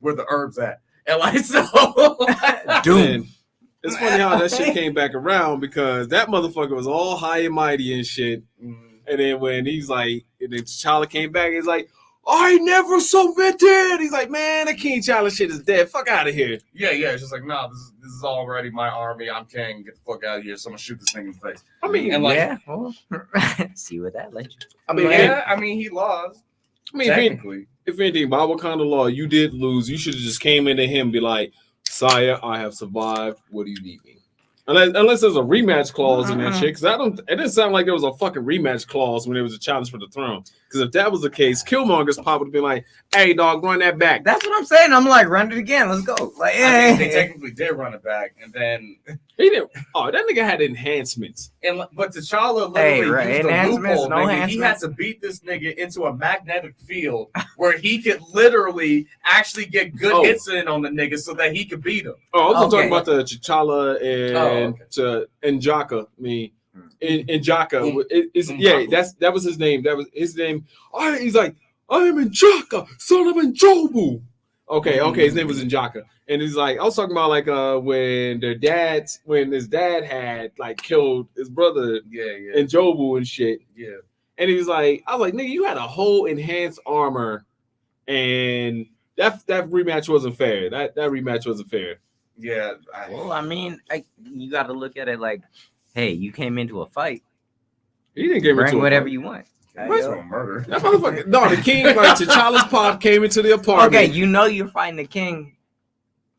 where the herbs at? And like, so. Doom. It's funny how that shit came back around because that motherfucker was all high and mighty and shit. And then when he's like, and then T'Challa came back, he's like, I never submitted. He's like, man, that King T'Challa shit is dead. Fuck out of here. Yeah. It's just like, nah, this is already my army. I'm king. Get the fuck out of here. Someone shoot this thing in the face. I mean, and like, well, see what that led you. I mean, he lost. I mean, technically, if anything, by what kind of law you did lose, you should have just came into him and be like, Sire, I have survived. What do you need me? Unless there's a rematch clause in that shit, because it didn't sound like there was a fucking rematch clause when it was a challenge for the throne. Because if that was the case, Killmonger's pop would have been like, "Hey, dog, run that back." That's what I'm saying. I'm like, run it again. Let's go. Like, I think they technically did run it back, and then he didn't. Oh, that nigga had enhancements. But T'Challa literally used a loophole. No He had to beat this nigga into a magnetic field where he could literally actually get good hits in on the nigga so that he could beat him. Oh, I was talking about the T'Challa and N'Jaka. N'Jaka. That was his name. That was his name. He's like, I am N'Jaka, son of N'Jobu. Okay, his name was N'Jaka. And he's like, I was talking about like when his dad had like killed his brother, N'Jobu and shit. Yeah. And he was like, I was like, nigga, you had a whole enhanced armor, and that rematch wasn't fair. That rematch wasn't fair. Yeah. I mean, you got to look at it like, hey, you came into a fight. You didn't get bring whatever you want. That's a murder. That motherfucker. No, the king, like T'Challa's pop came into the apartment. Okay, you know you're fighting the king.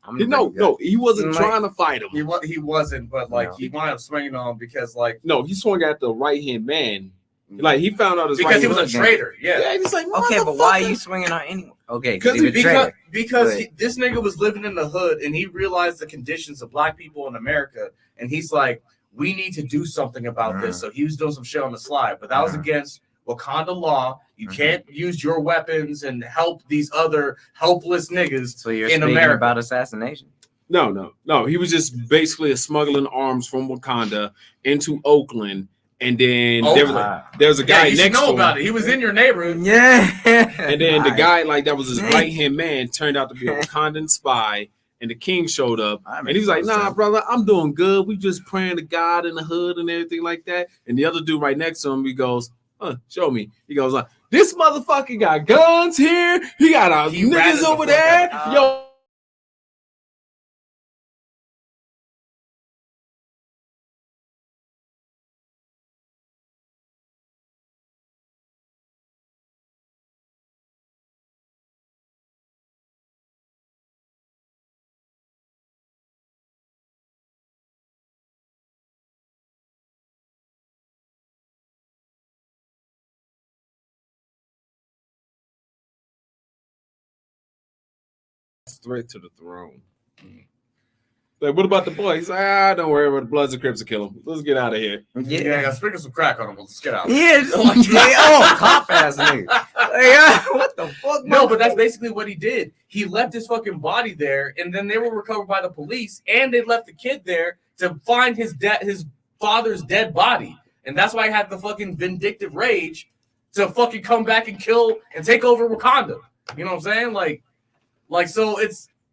No, he wasn't trying to fight him. He wasn't, but like he wound up swinging on him because like he swung at the right hand man. Like he found out his because he was a traitor. Yeah, he's like, okay, but why are you swinging on anyone? Okay, because this nigga was living in the hood and he realized the conditions of black people in America, and he's like, we need to do something about this. So he was doing some shit on the slide, but that was against Wakanda law. You can't use your weapons and help these other helpless niggas. So you're in speaking America about assassination? No. He was just basically smuggling arms from Wakanda into Oakland. And then there was a guy next to him. About it. He was in your neighborhood. Yeah. And then the guy, like, that was his right-hand man, turned out to be a Wakandan spy. And the king showed up. And he was like, nah, brother, I'm doing good. We just praying to God in the hood and everything like that. And the other dude right next to him, he goes, show me. He goes, like, this motherfucker got guns here. He got niggas over there. Yo. Threat to the throne. Like, what about the boy? He's like, don't worry about the Bloods and Crips will kill him. Let's get out of here. Yeah, I got sprinkle some crack on him. Let's get out. Cop ass nigga. What the fuck? No, but that's basically what he did. He left his fucking body there, and then they were recovered by the police, and they left the kid there to find his father's dead body, and that's why he had the fucking vindictive rage to fucking come back and kill and take over Wakanda. You know what I'm saying? Like, so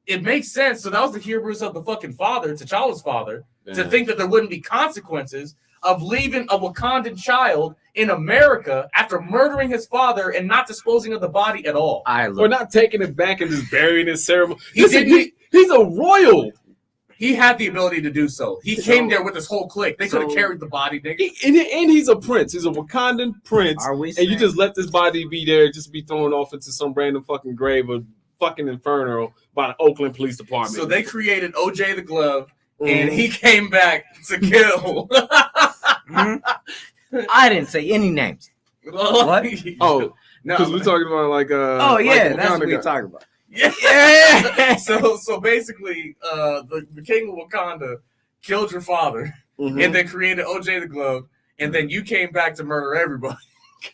it makes sense. So that was the hubris of the fucking father, T'Challa's father, to think that there wouldn't be consequences of leaving a Wakandan child in America after murdering his father and not disposing of the body at all. Or not taking it back and just burying his ceremony. He's a royal. He had the ability to do so. He came there with his whole clique. They could have carried the body, nigga. And he's a prince. He's a Wakandan prince. And you just let this body be there, just be thrown off into some random fucking grave of fucking inferno by the Oakland Police Department. So they created OJ the Glove, and he came back to kill. I didn't say any names. What? Oh, because we're talking about like that's what we're talking about. Yeah. So basically, the king of Wakanda killed your father, and then created OJ the Glove, and then you came back to murder everybody.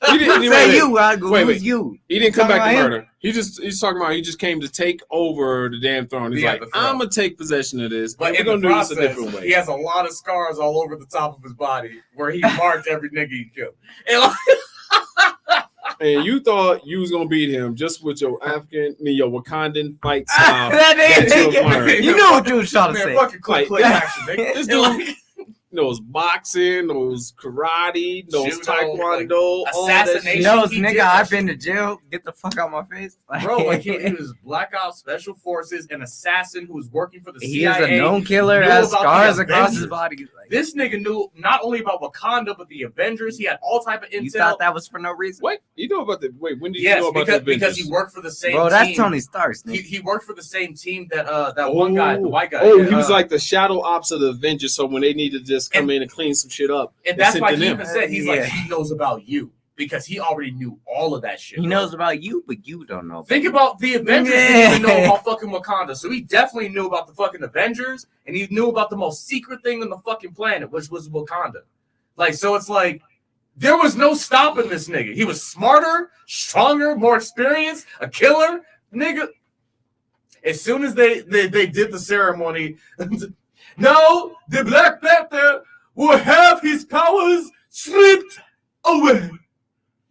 He didn't say you. Wait. You. He didn't come back to murder. He's talking about he just came to take over the damn throne. He's like, I'm gonna take possession of this, but we're gonna do this a different way. He has a lot of scars all over the top of his body where he marked every nigga he killed. And you thought you was gonna beat him just with your your Wakandan fight style. You knew what you was trying to say. Fucking click action, nigga. knows boxing, knows karate, knows Judo, taekwondo, like, all that assassination. shit. knows, he nigga, did I've that been to jail. Get the fuck out my face. Bro, like he was Black Ops Special Forces, an assassin who was working for the he CIA. is a known killer, knew has about the scars across his Avengers. body. Like, This nigga knew not only about Wakanda, but the Avengers. He had all type of intel. you thought that was for no reason? What? You know about the when did you Yes, know about the because Avengers? he worked for the same Bro, team. that's Tony Stark's. He worked for the same team that one guy, the white guy. Oh, he was like the shadow ops of the Avengers. So when they need to just come in and clean some shit up, and that's sent why to he them. even said he's like he knows about you because he already knew all of that shit. He bro. knows about you, but you don't know. Think about the Avengers didn't even know about fucking Wakanda. So he definitely knew about the fucking Avengers, and he knew about the most secret thing on the fucking planet, which was Wakanda. Like, so it's like there was no stopping this nigga. He was smarter, stronger, more experienced, a killer, nigga. As soon as they did the ceremony, no, the Black Panther will have his powers stripped away.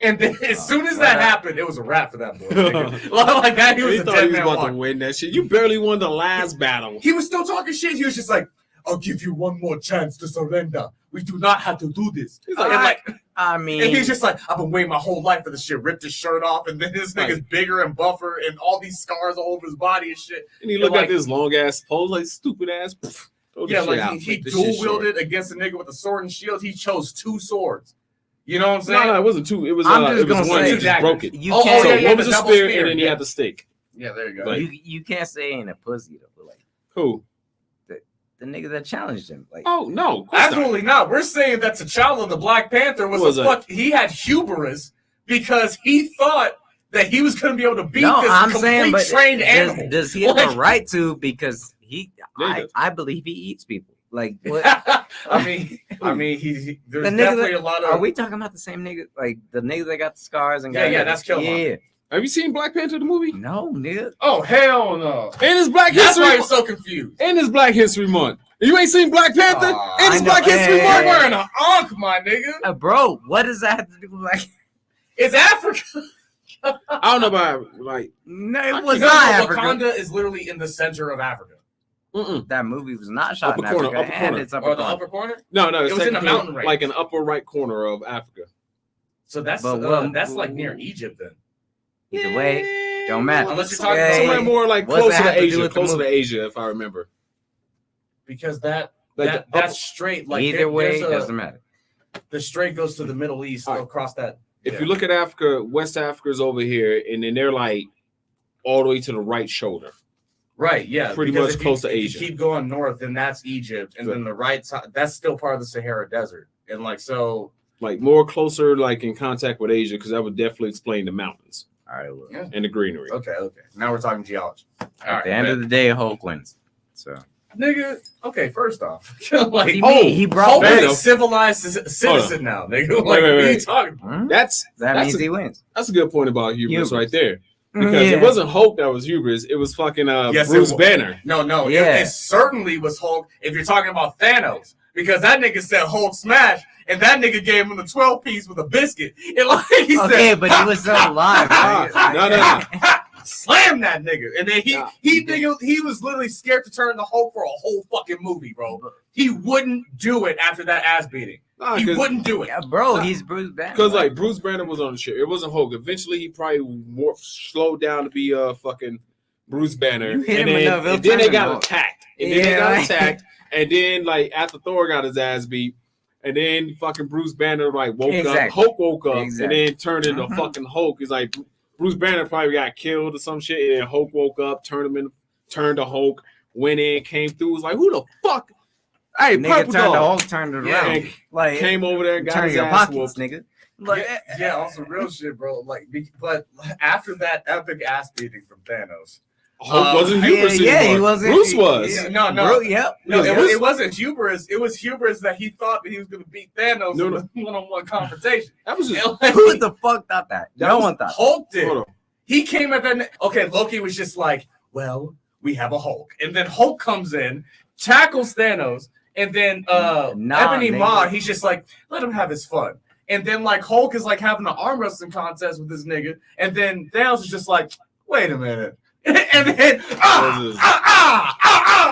And then as soon as that happened, it was a wrap for that boy. Nigga. Like that, he was a thought dead he was man about walking. to win that shit. You barely won the last battle. He was still talking shit. He was just like, "I'll give you one more chance to surrender. We do not have to do this." He's And like, I mean, and he's just like, "I've been waiting my whole life for this shit." Ripped his shirt off, and then this nigga's bigger and buffer, and all these scars all over his body and shit. and he looked like- at this long ass pose, like stupid ass. Throw the Yeah, shit like out, he make this dual shit short. wielded against a nigga with a sword and shield. He chose 2 swords. You know what I'm saying? No, it wasn't two. It was I'm it just was gonna one. say- He just broke it. you Oh, can't. So yeah, one was the a double spear, spear, and then he yeah. had the stake. Yeah, there you go. Like- you can't say he ain't a pussy though. But like Who? the nigga that challenged him, like Oh no, of course not. Absolutely not. We're saying that T'Challa, the Black Panther, was a fuck. He had hubris because he thought that he was going to be able to beat no, this I'm complete saying, but trained animal. does he have Like- a right to? Because Yeah. I believe he eats people. Like what? I mean, he there's The nigga definitely that- a lot of. Are we talking about the same nigga? Like the nigga that got the scars and Yeah, got yeah, that's Killmonger. Yeah, Have you seen Black Panther the movie? no, nigga. Oh hell no! And it's Black That's why History. you're so confused. And it's Black History Month. You ain't seen Black Panther? Aw, and I it's know. Black History Hey, Month. hey, Wearing an ankh, my nigga. Bro, what does that have to do with like? It's Africa. I don't know about like. No, it was No, not no, Africa. Wakanda is literally in the center of Africa. Mm-mm. That movie was not shot Upper in corner, Africa, upper and corner. it's upper Or the corner. upper corner. No, it's It was in the technically mountain range. like an upper right corner of Africa. So that's But that's like near Egypt then. Either way, don't matter. Unless you're talking Yeah, somewhere more like what's closer that have to to do Asia, with the closer to movie? Asia, if I remember. Because that Like that the upper- that's straight. Like Either way, there's doesn't matter. the straight goes to the Middle East All right. across that. If Yeah. you look at Africa, West Africa's over here, and then they're like all the way to the right shoulder. Right, yeah, Pretty because much if close to if Asia. You keep going north, then that's Egypt, and Sure. then the right side that's still part of the Sahara Desert, and like so. Like more closer, like in contact with Asia, because that would definitely explain the mountains All right, well, Yeah. and the greenery. Okay. Now we're talking geology. at the end of the day, Hulk wins. So nigga. Okay, first off, what like do you mean? He brought Hulk Fair is a enough. civilized citizen now, nigga. Like, what are you wait. talking about? Hmm? That's that That's means a- he wins. a good point about hubris Hubris. right there. Because it wasn't Hulk that was hubris, it was fucking Yes, it Bruce was. Banner. No, Yeah. it certainly was Hulk if you're talking about Thanos, because that nigga said Hulk smash, and that nigga gave him the 12 piece with a biscuit. And like he Okay, said, but he was still alive. Ah, right? no. slam that nigga. And then Nah. he was literally scared to turn the Hulk for a whole fucking movie, bro. He wouldn't do it after that ass beating. Nah, He wouldn't do it. Yeah, bro, he's Bruce Banner. because like Bruce Banner was on the ship. It wasn't Hulk. Eventually he probably more slowed down to be fucking Bruce Banner. You hit And him then, enough, he'll and then they turn got him. attacked. And then they Yeah. got attacked. And then like after Thor got his ass beat, and then fucking Bruce Banner like woke up. Exactly. Hulk woke up Exactly. and then turned into Mhm. fucking Hulk. It's like Bruce Banner probably got killed or some shit, and then Hulk woke up, turned to Hulk, went in, came through. Was like, who the fuck? Hey, Nigga Purple turned the Dog Hulk, turned it Yeah, around. and Like came over there and got turn his your ass pockets, whooped. nigga. Like, Yeah, on some real shit, bro. Like, but after that epic ass beating from Thanos, Hulk wasn't hubris yeah, anymore. he wasn't. Bruce was. Yeah, no. Bro, yep. No, Yeah, it wasn't hubris. It was hubris that he thought that he was going to beat Thanos No, in no. a one-on-one confrontation. That was just And, like, Who the fuck thought that? That No was one thought. Hulk did. hold on. He came at that. Okay, Loki was just like, well, we have a Hulk. And then Hulk comes in, tackles Thanos, and then Ebony nigga. Maw, he's just like, let him have his fun. And then like Hulk is like having an arm wrestling contest with this nigga. And then Thanos is just like, wait a minute. And then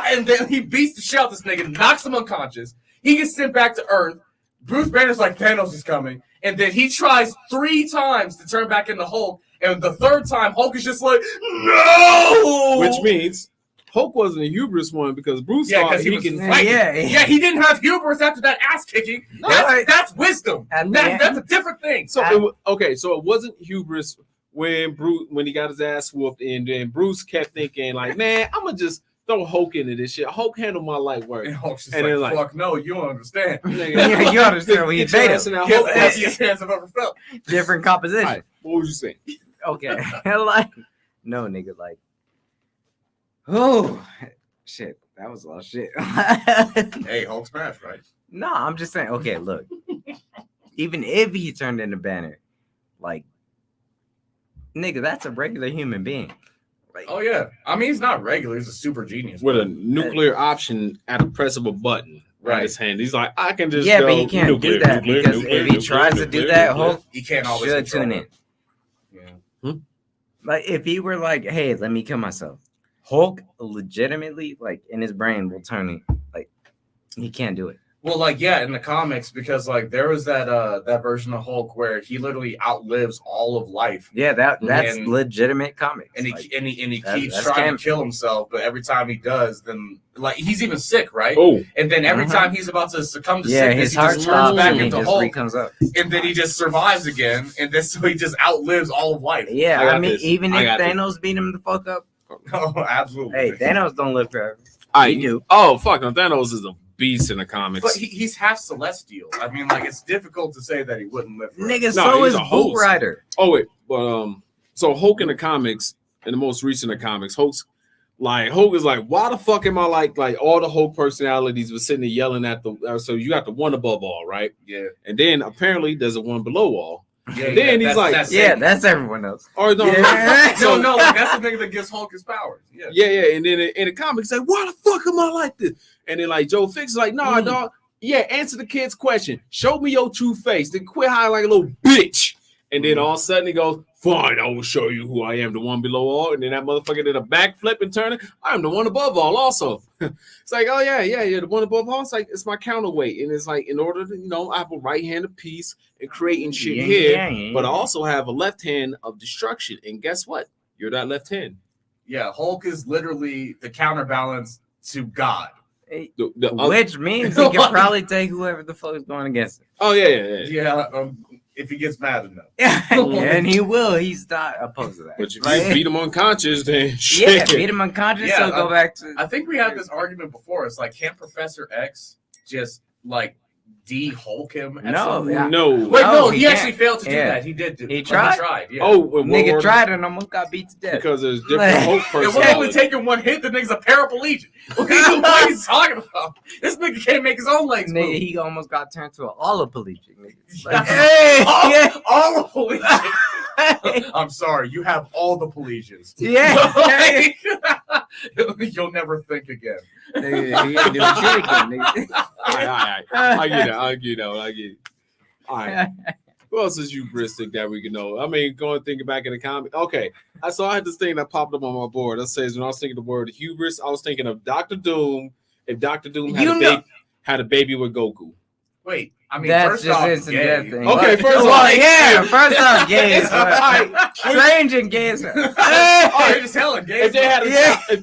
and then he beats the shit out of this nigga, knocks him unconscious. He gets sent back to Earth. Bruce Banner's like, Thanos is coming. And then he tries 3 times to turn back into Hulk. And the 3rd time, Hulk is just like, no! Which means Hulk wasn't a hubris one because Bruce thought he can. Yeah, he didn't have hubris after that ass kicking. That's wisdom. And that's a different thing. So so it wasn't hubris when he got his ass whooped, and then Bruce kept thinking like, man, I'm gonna just throw Hulk into this shit. Hulk handled my light work. And Hulk's just like, fuck no, you don't understand. Yeah, you understand what you made him. Hulk has the hands I've ever felt. Different composition. Right, what was you saying? Okay. Like, no, nigga, like, oh, shit. That was a lot of shit. Hey, Hulk smash, right? No, I'm just saying, okay, look. Even if he turned into Banner, like, nigga, that's a regular human being. Like, oh, yeah. I mean, he's not regular. He's a super genius. With a nuclear option at a press of a button. Right. His hand. He's like, I can just but he can't do that because if he tries to do that, Hulk he can't always should tune in. Yeah. Like, if he were like, hey, let me kill myself, Hulk legitimately, like, in his brain will turn it. Like, he can't do it. Well, like, yeah, in the comics, because like there was that version of Hulk where he literally outlives all of life. Yeah, that's legitimate comics. And he like, and he keeps trying to kill himself, but every time he does, then like he's even sick, right? Oh, and then every time he's about to succumb to sickness, his heart he just turns back and into just Hulk, comes up, and then he just survives again, and then so he just outlives all of life. Yeah, I mean, even if Thanos beat him the fuck up. Oh, absolutely. Hey, Thanos don't live forever. I do. Oh, fuck no, Thanos is a beast in the comics. But he's half celestial. I mean, like, it's difficult to say that he wouldn't live forever. Nigga, so is Hulk Rider. Oh, wait. But, so Hulk in the comics, in the most recent of comics, Hulk is like, why the fuck am I like all the Hulk personalities were sitting there yelling at the, so you got the one above all, right? Yeah. And then apparently there's a one below all. Yeah, and then he's like, that's everyone else. Or no, no, like, that's the nigga that gives Hulk his powers. Yeah. And then in the comics, like, why the fuck am I like this? And then like Joe Fix is like, nah, dog. Yeah, answer the kid's question. Show me your true face. Then quit hiding like a little bitch. And then all of a sudden he goes, fine, I will show you who I am, the one below all. And then that motherfucker did a backflip and turn it. I'm the one above all also. It's like, oh yeah, the one above all. It's like, it's my counterweight. And it's like, in order to, I have a right hand of peace and creating shit here, but I also have a left hand of destruction. And guess what? You're that left hand. Yeah, Hulk is literally the counterbalance to God. Which means he can probably take whoever the fuck is going against him. Oh, yeah. Yeah, if he gets mad enough. And he will. He's not opposed to that. But if you beat him unconscious, then shit. Yeah, beat him unconscious, so go back to... I think we had this argument before. It's like, can't Professor X just, like, de-Hulk him? No. Wait, no, he actually failed to do that. He did do it. He tried? He tried, yeah. Oh, nigga tried and almost got beat to death. Because there's different Hulk personalities. It was only taking one hit. The nigga's a paraplegic. What are you talking about? This nigga can't make his own legs move. Nigga, he almost got turned to an alloplegic. Like, alloplegic. I'm sorry, you have all the plegians. Yeah. You'll never think again. Nigga, he ain't doing shit again, nigga. All right. I get it. All right. Who else is hubristic that we can know? I mean, going thinking back in the comic. Okay. I had this thing that popped up on my board. That says, when I was thinking the word hubris, I was thinking of Dr. Doom. If Dr. Doom had a baby with Goku. Wait. I mean, that's first just off, instant gay. death thing. Okay, first off, gay is strange and gay as hell. Oh, you're just telling gay. If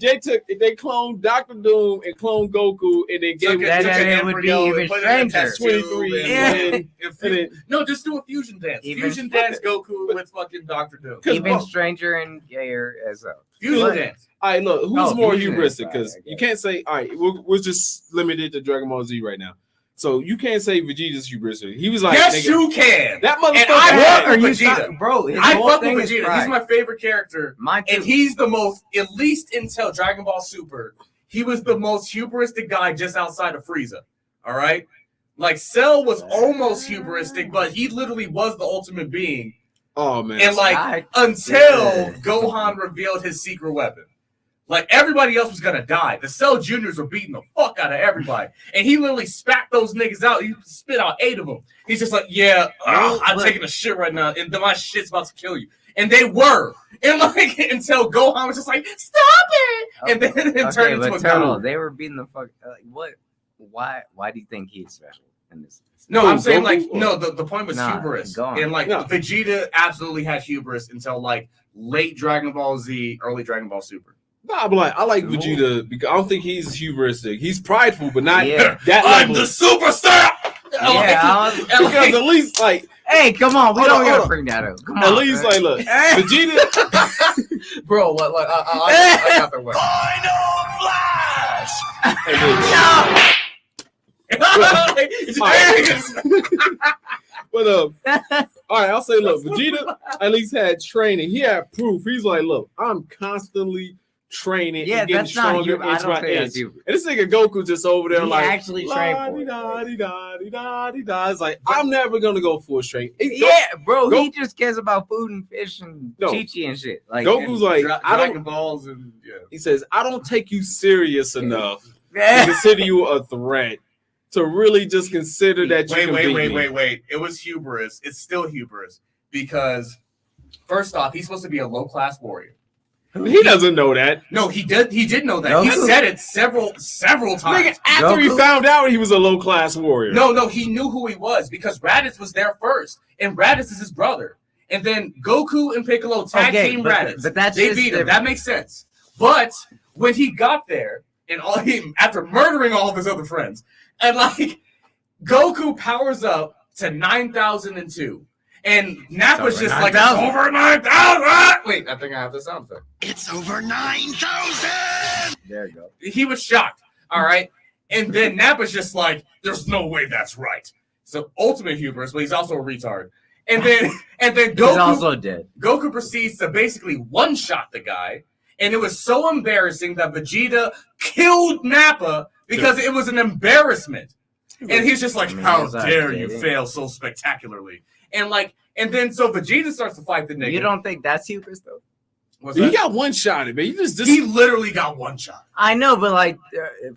they cloned Dr. Doom and cloned Goku and then gave it would be even stranger. 23. No, just do a fusion dance. Fusion dance Goku with fucking Dr. Doom. Even stranger and gayer as well. Fusion dance. All right, look, who's more hubristic? Because you can't say, all right, we're just limited to Dragon Ball Z right now. So you can't say Vegeta's hubristic. He was like, yes, you can. That motherfucker. And I fuck Vegeta, bro. I fuck with Vegeta. He's my favorite character. Mine too. And he's the most, at least until Dragon Ball Super, he was the most hubristic guy just outside of Frieza. All right, like Cell was almost hubristic, but he literally was the ultimate being. Oh man! And like until Gohan revealed his secret weapon. Like, everybody else was going to die. The Cell Juniors were beating the fuck out of everybody. And he literally spat those niggas out. He spit out 8 of them. He's just like, I'm taking a shit right now. And my shit's about to kill you. And they were. And like, until Gohan was just like, stop it. And then it turned into a turtle. They were beating the fuck. What? why do you think he's special in this? No, I'm saying Goku? the point was Nah, hubris. go on. And Vegeta absolutely had hubris until late Dragon Ball Z, early Dragon Ball Super. Nah, but I like Vegeta because I don't think he's hubristic. He's prideful, but not that I'm level. the superstar. Because at least hey, come on, we Hold don't on, gotta hold on. bring that up. Come on, at least man. look, Vegeta. Bro, I got the way. Final flash. But all right, I'll say, look, Vegeta at least had training. He had proof. He's like, look, I'm constantly training and getting stronger inch by inch. And this nigga Goku just over there he actually trained for it. It's like, I'm never gonna go full strength. Bro, he just cares about food and fish and Chi-Chi and shit. Like Goku's like, I don't. Dragon Balls and He says, I don't take you serious enough to consider you a threat. To really just consider that you can beat me. Wait. It was hubris. It's still hubris because first off, he's supposed to be a low-class warrior. He doesn't know that. No, he did know that. He said it several times. Nigga, after he found out he was a low-class warrior. No, he knew who he was because Raditz was there first, and Raditz is his brother. And then Goku and Piccolo tag team Raditz. But that's they beat him. That makes sense. But when he got there, and after murdering all of his other friends, and Goku powers up to 9,002. And Nappa's just 9, it's over 9,000. Wait, I think I have the sound effect. It's over 9,000. There you go. He was shocked. All right. And then Nappa's just like, there's no way that's right. So ultimate hubris, but he's also a retard. And then Goku he's also dead. Goku proceeds to basically one-shot the guy. And it was so embarrassing that Vegeta killed Nappa because it was an embarrassment. And he's just like, how dare you fail so spectacularly? And then so Vegeta starts to fight the nigga. You don't think that's hubris though? He got one shot at me. He literally got one shot. I know, but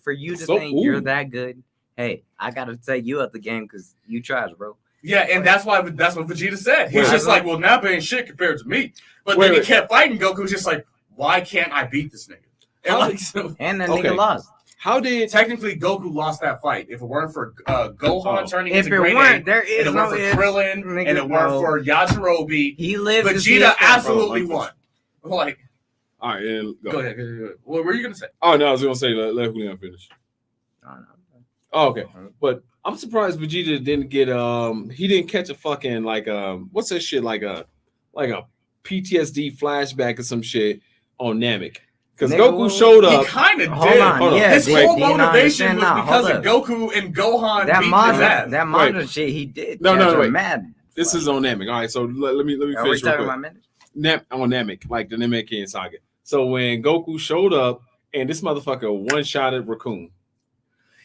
for you to think you're that good, hey, I gotta take you up the game because you tried, bro. Yeah, and that's what Vegeta said. He's just like, well, Nappa ain't shit compared to me. But then he kept fighting. Goku's just like, why can't I beat this nigga? And then nigga lost. How did technically Goku lost that fight? If it weren't for Gohan turning into Grade A, there is and it weren't for Krillin, and it weren't for Yajirobe, he lived. Vegeta absolutely won. All right, go ahead. What were you gonna say? Oh no, I was gonna say let Julian finish. Oh, okay, but I'm surprised Vegeta didn't get he didn't catch a fucking what's that shit like a PTSD flashback or some shit on Namek. Because Goku showed up. He kind of did. Hold on. Yeah, his whole motivation was because of Goku and Gohan beating his ass. That manga shit he did. No, wait. Mad. This is on Namek. All right, so let me finish. Are we talking about on Namek, like the Namekian saga. So when Goku showed up, and this motherfucker one-shotted Raccoon.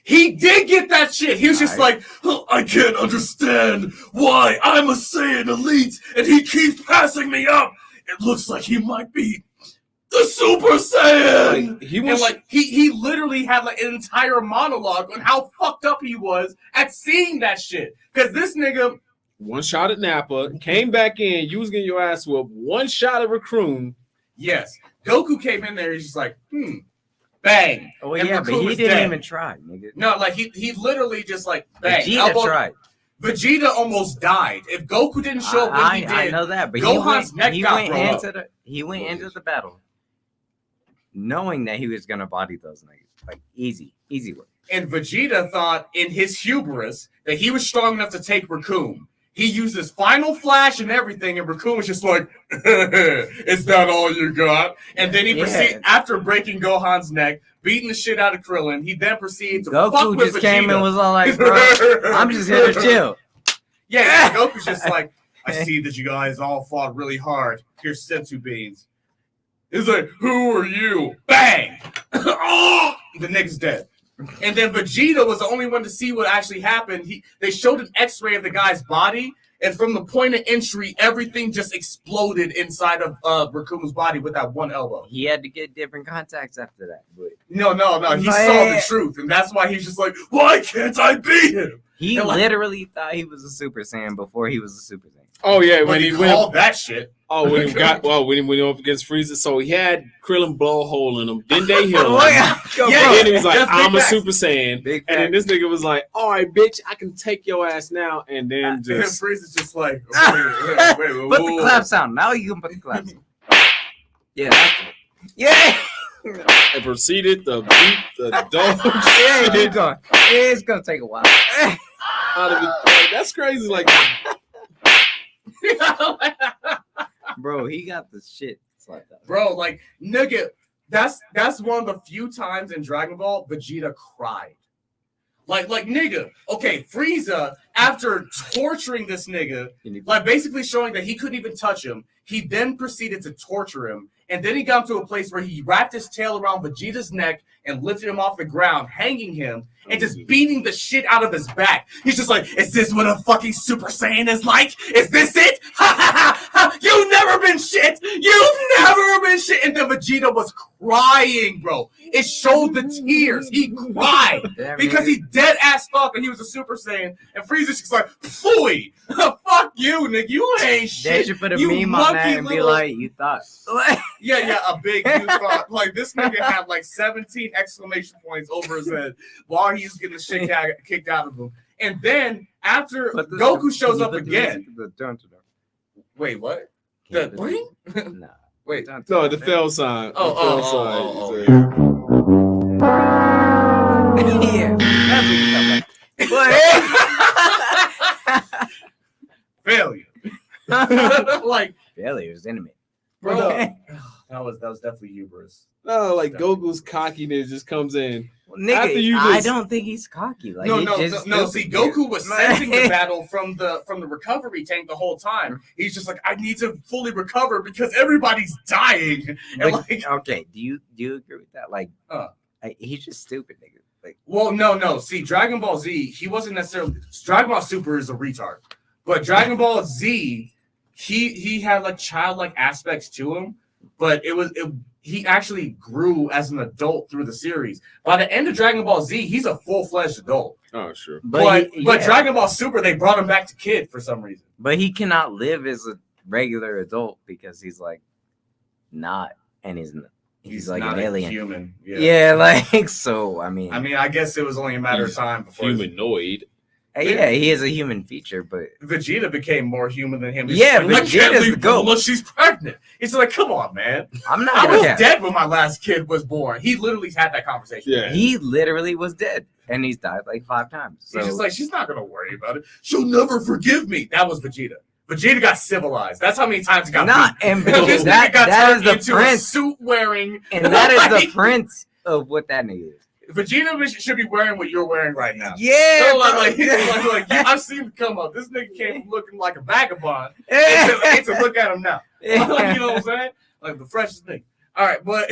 He did get that shit. He was just like, I can't understand why I'm a Saiyan elite, and he keeps passing me up. It looks like he might be the Super Saiyan. He literally had an entire monologue on how fucked up he was at seeing that shit. Because this nigga one shot at Nappa, came back in, you was getting your ass whooped, one shot at Raccoon. Yes. Goku came in there, he's just like, bang. Oh yeah, but he didn't even try, nigga. No, he literally just bang. Vegeta tried. Vegeta almost died. If Goku didn't show up when he did, I know that, but Gohan's neck got blown up. He went into the battle knowing that he was gonna body those niggas. Easy work. And Vegeta thought in his hubris that he was strong enough to take Raccoon. He used his final flash and everything, and Raccoon was just like, is that all you got? And then he proceeded, after breaking Gohan's neck, beating the shit out of Krillin, he then proceeded to fuck with Vegeta. Goku just came and was all like, bro, I'm just here to chill. Yeah, Goku's just like, I see that you guys all fought really hard. Here's senzu beans. He's like, who are you? Bang! Oh! The nigga's dead. And then Vegeta was the only one to see what actually happened. They showed an x-ray of the guy's body, and from the point of entry, everything just exploded inside of Raccoon's body with that one elbow. He had to get different contacts after that. But No. He saw the truth, and that's why he's just like, why can't I beat him? He literally thought he was a Super Saiyan before he was a Super Saiyan. Oh, yeah. When he called that shit. when he went up against Frieza, so he had Krillin blow a hole in him. Then they heal him. Oh, yeah. Then he was like, I'm a facts. Super Saiyan. Big And then this nigga was like, all right, bitch, I can take your ass now. And then And just Frieza's just like, wait, Put the whoa. clap sound. Now you can put the clap sound. Yeah, that's it. Yeah. and proceeded to beat the dog Yeah, shit keep going. It's gonna take a while. out of it. That's crazy. Like, Bro, he got the shit. It's like that. Bro, like, nigga, that's one of the few times in Dragon Ball Vegeta cried. Like, nigga, okay, Frieza, after torturing this nigga, like basically showing that he couldn't even touch him, he then proceeded to torture him. And then he got to a place where he wrapped his tail around Vegeta's neck and lifted him off the ground, hanging him, and just beating the shit out of his back. He's just like, is this what a fucking Super Saiyan is like? Is this it? Ha ha ha ha! You've never been shit! You've never been shit! And then Vegeta was crying, bro. It showed the tears. He cried because he dead ass thought that he was a Super Saiyan. And Frieza's just like, phooey! Fuck you, nigga. You ain't shit. They should put a You meme on that monkey and be little- like, you thought. Yeah, a big dude thought. Like, this nigga had like 17 exclamation points over his head while he's getting the shit kicked out of him. And then after Goku shows up again. Wait, what? The Nah. Wait. no, the fell sign. Oh. Yeah. That's what you felt like. Failure. Like, Failures, enemy. bro, that was definitely hubris. No, like Goku's cockiness just comes in. Well, After nigga, you I just- don't think he's cocky. Like, No. he's just See, stupid. Goku was sensing the battle from the recovery tank the whole time. He's just like, I need to fully recover because everybody's dying. And But, like, okay, do you agree with that? Like, he's just stupid, nigga. Like, well, no. See, Dragon Ball Z, he wasn't necessarily. Dragon Ball Super is a retard, but Dragon Ball Z, he had like childlike aspects to him, but he actually grew as an adult through the series. By the end of Dragon Ball Z, he's a full-fledged adult. Oh, sure. But Dragon Ball Super, they brought him back to kid for some reason. But he cannot live as a regular adult because he's like not, and he's like not an alien. human. Yeah, like so. I mean, I guess it was only a matter of time before Humanoid. yeah, he is a human feature, but Vegeta became more human than him. He's Yeah, like, I can't Vegeta's leave the goat. Bulma, she's pregnant. He's like, come on, man. I'm not I gonna was cap. dead when my last kid was born. He literally had that conversation. Yeah. He literally was dead, and he's died like 5 times. So He's just like, she's not gonna worry about it. She'll never forgive me. That was Vegeta. Vegeta got civilized. That's how many times he got not, beat. and This nigga got that is turned the into a prince, suit wearing, and that is the like, prince of what that nigga is. Vegeta should be wearing what you're wearing right now. Yeah, So, bro. I've seen him come up. This nigga came from looking like a vagabond. Yeah. Hate to look at him now. Yeah. Like, you know what I'm saying? Like the freshest thing. All right, but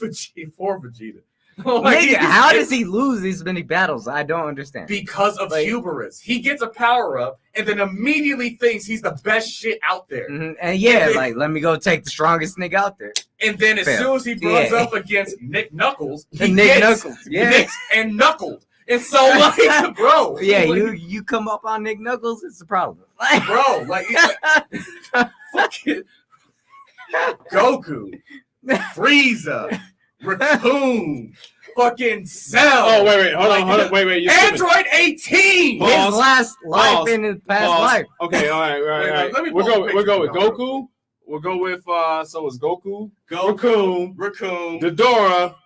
Vegeta. Like, Nigga, how does he lose these many battles? I don't understand. Because of Like- hubris. He gets a power up and then immediately thinks he's the best shit out there. Mhm. And yeah, like let me go take the strongest nigga out there. And then as Fair. soon as he runs Yeah. up against Nick Knuckles, he Nick gets Knuckles, yeah. Nick and Knuckled. And so, like, bro. Yeah, like, you come up on Nick Knuckles, it's a problem. Like, Bro, like fucking Goku, Frieza, Raccoon, fucking Cell. Oh, wait, hold on, wait. You Android 18. Pause. his last life Pause. in his past Pause. life. Okay, all right. Let me We'll pull a go with picture. Goku. We'll go with so it's Goku, Raccoon, Dodora.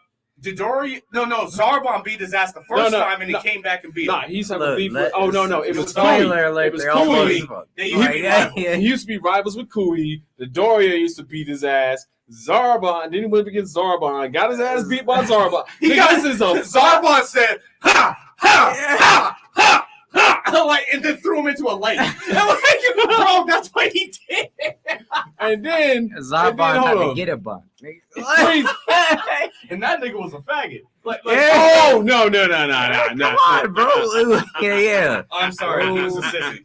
Didori. No, Zarbon beat his ass the first time, and he came back and beat him. Nah, he's having Look, beef. let- No. It was Kui. Spoiler alert, It was they're all Kui. close as fuck. They used to Like, be yeah, rivals. yeah. He used to be rivals with Kui. The Doria used to beat his ass. Zarbon, then he went up against Zarbon. Got his ass beat by Zarbon. This is a Zarbon said, "Ha ha ha ha ha," like, and then threw him into a lake. And like, bro, that's what he did. and then Zarbon hold had to on. get a bun. And that nigga was a faggot. Like, Yeah. Oh no! Come on, bro. Yeah. I'm sorry, he was a sissy.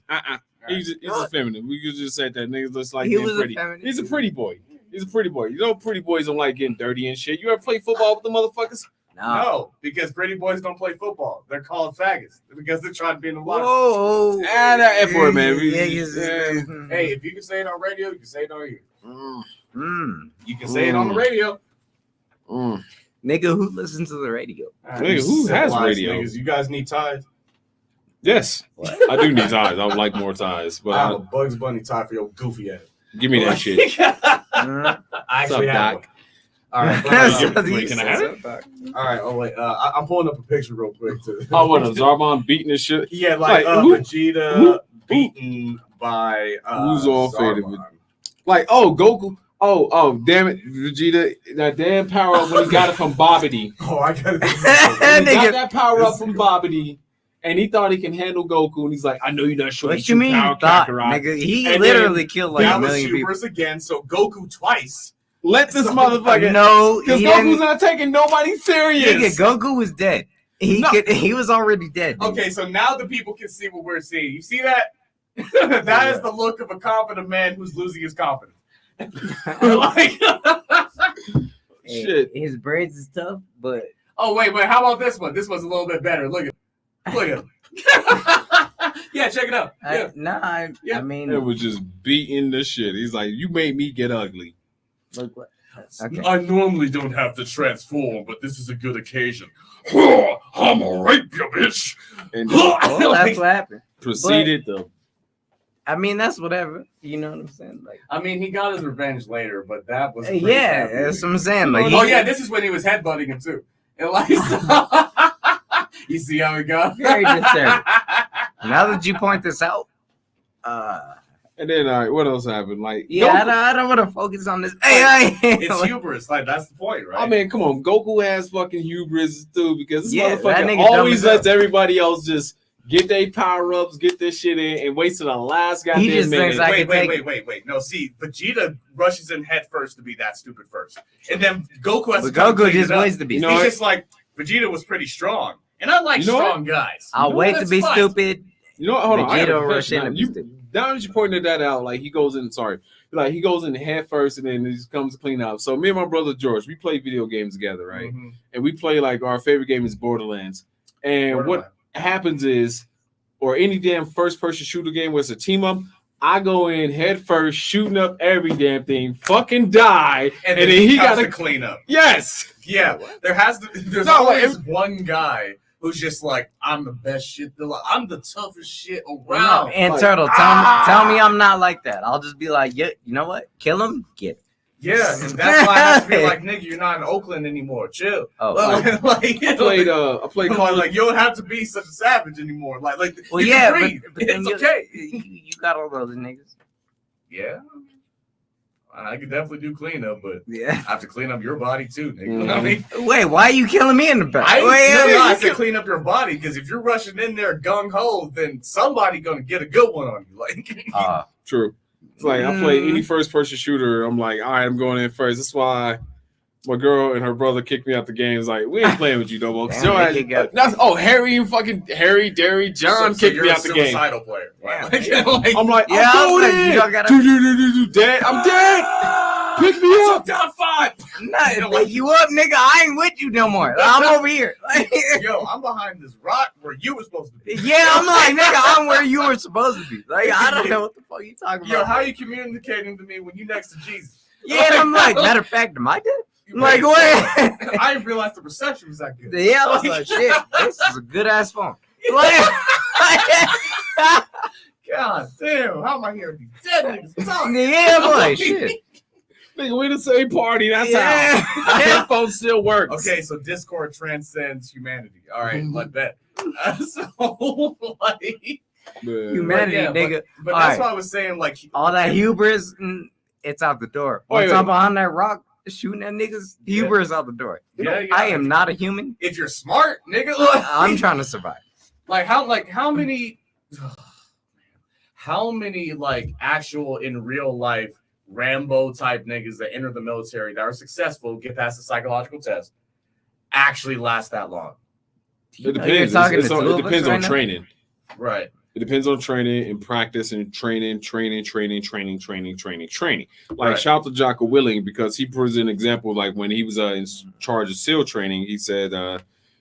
He's a feminine. We could just say that nigga looks like He getting was a pretty. feminine. He's a pretty boy. He's a pretty boy. You know, pretty boys don't like getting dirty and shit. You ever play football with the motherfuckers? No, because pretty boys don't play football. They're called faggots because they're trying to be in the water. Whoa. Ah, that F word, man. Yeah, Yeah. Hey, if you can say it on radio, you can say it on here. You can say it on the radio. Nigga, who listens to the radio? Nigga, who has radio? Niggas, you guys need ties? Yes, I do need ties. I would like more ties, but I have a Bugs Bunny tie for your goofy ass. give me that shit. I actually have one. All right, Wait, can I have it? All right. Oh wait, I'm pulling up a picture real quick too. Oh, what? Zarbon beating this shit. Yeah, like Vegeta beaten by who's all faded? Zarbon. Like, oh, Goku. Oh, damn it, Vegeta! That damn power up when he got it from Babidi. Oh, I got it. He got that power up from Babidi, and he thought he can handle Goku. And he's like, "I know you're not sure." What you mean? You thought, nigga? He And literally killed like that a was million people. Hubris again. So Goku twice. Let this motherfucker No, because he Goku's didn't. not taking nobody serious. Nigga, Goku was dead. He was already dead. Dude. Okay, so now the people can see what we're seeing. You see that? That is the look of a confident man who's losing his confidence. Like, Shit. His braids is tough, but oh wait, how about this one? This one's a little bit better. Look at him. Yeah, check it out. Yeah. I mean, It was just beating the shit. He's like, "You made me get ugly." look what. Okay. I normally don't have to transform, but this is a good occasion. I'm a rape you, bitch. And Well, that's what happened. proceeded to. I mean, that's whatever. You know what I'm saying? Like, I mean, he got his revenge later, but that was yeah, that's what I'm saying. Like, oh yeah, this is when he was headbutting him too. And like, you see how it got? Very disturbing. Now that you point this out, And then, all right, what else happened? Like, yeah, Goku, I don't want to focus on this. Hey, It's hubris. Like that's the point, right? I mean, come on, Goku has fucking hubris too because this Yeah, that motherfucker nigga dumb always as hell. lets everybody else just get their power ups, get this shit in, and waits to the last goddamn just minute. thinks I- Wait. No, see, Vegeta rushes in head first to be that stupid first, and then Goku has but to come Goku clean just it up. waits to be. You know He's what? just like Vegeta was pretty strong, and I like You know strong guys. I'll You know, wait to that's be fine. stupid. You know what? Hold on. I have a Vegeta question. rushing Now, to you, be stupid. now that you pointed that out, like he goes in, he goes in head first and then he comes to clean up. So me and my brother George, we play video games together, right? Mhm. And we play like our favorite game is Borderlands. And what happens is, or any damn first person shooter game where it's a team up, I go in head first, shooting up every damn thing, fucking die, And then then he got got to clean up. yes. Yeah, there's No, always one guy who's just like, I'm the best shit. I'm the toughest shit around. And Like, Turtle, tell me I'm not like that. I'll just be like, yeah, you know what? Kill him, get it. Yeah, and that's why I have to be like, nigga, you're not in Oakland anymore. Chill. Oh, like, I played Call of like you don't have to be such a savage anymore. Like well, you yeah, can breathe. but then It's okay. You got all those niggas. Yeah, I could definitely do cleanup, but Yeah. I have to clean up your body too, nigga. I mean, Wait, why are you killing me in the back? I said clean up your body because if you're rushing in there gung ho, then somebody gonna get a good one on you. Like, True. It's like I play any first person shooter. I'm like, all right, I'm going in first. That's why my girl and her brother kicked me out the game. It's like, we ain't playing with you no more. Damn, they kick out- Harry, Derry, John so kicked you're me a out the game. suicidal player. Right? Yeah. I'm like, Yeah, I'm I was like, going you don't gotta- in. Dead. I'm dead. Pick me up. Down 5. Nah, wake you up, nigga. I ain't with you no more. I'm over here. Yo, I'm behind this rock where you were supposed to be. Yeah, I'm like, nigga, I'm where you were supposed to be. Like, I don't know what the fuck you talking Yo, about. how are you communicating to me when you next to Jesus? Yeah, and I'm like, matter of fact, am I dead? I'm like, wait. I didn't realize the reception was that good. Yeah, I was like, shit, this is a good ass phone. Like, God damn, how am I hearing these dead niggas talking? yeah, I'm like, shit. Nigga, we the same party. That's Yeah. how. That phone still works. Okay, so Discord transcends humanity. All right, like that. So, like, Humanity, yeah, nigga. but All that's right. why I was saying, like, All that hubris, it's out the door. Once I'm behind that rock shooting at niggas, hubris out the door. Yeah, I am not a human. if you're smart, nigga, I'm trying to survive. how many like actual in real life Rambo type niggas that enter the military that are successful, get past the psychological test, actually last that long? It depends. It depends on training. Right. It depends on training and practice and training. Like Right. shout out to Jocko Willing because he proves an example. Like when he was in charge of SEAL training, he said,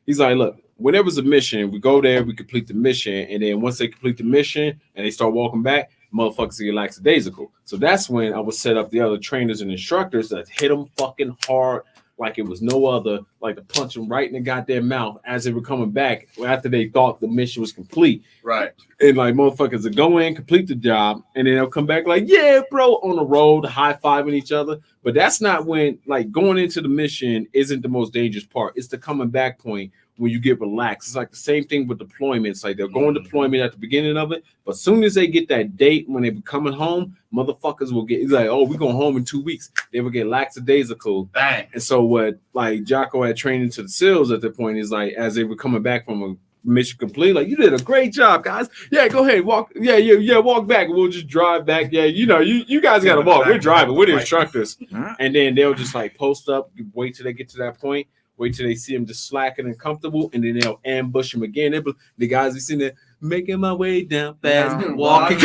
he's like, look, whenever it's a mission, we go there, we complete the mission, and then once they complete the mission and they start walking back, motherfuckers get lackadaisical. So that's when I would set up the other trainers and instructors that hit them fucking hard like it was no other, like to punch them right in the goddamn mouth as they were coming back after they thought the mission was complete. Right. And like motherfuckers will go in, complete the job, and then they'll come back like, yeah, bro, on the road, high-fiving each other. But that's not when, like, going into the mission isn't the most dangerous part. It's the coming back point when you get relaxed. It's like the same thing with deployments. Like they'll go on deployment at the beginning of it, but as soon as they get that date when they're coming home, motherfuckers will get, it's like, oh, we're going home in 2 weeks. They will get lackadaisical. Bang. And so what like Jocko had trained into the SEALs at that point is like, as they were coming back from a mission complete, like, you did a great job, guys. Yeah, go ahead, walk. Yeah, walk back. We'll just drive back. Yeah, you know, you guys got to walk. We're driving. We're the instructors. And then they'll just like post up, wait till they get to that point. Wait till they see him just slacking and comfortable, and then they'll ambush him again. The guys be sitting there making my way down fast, walking.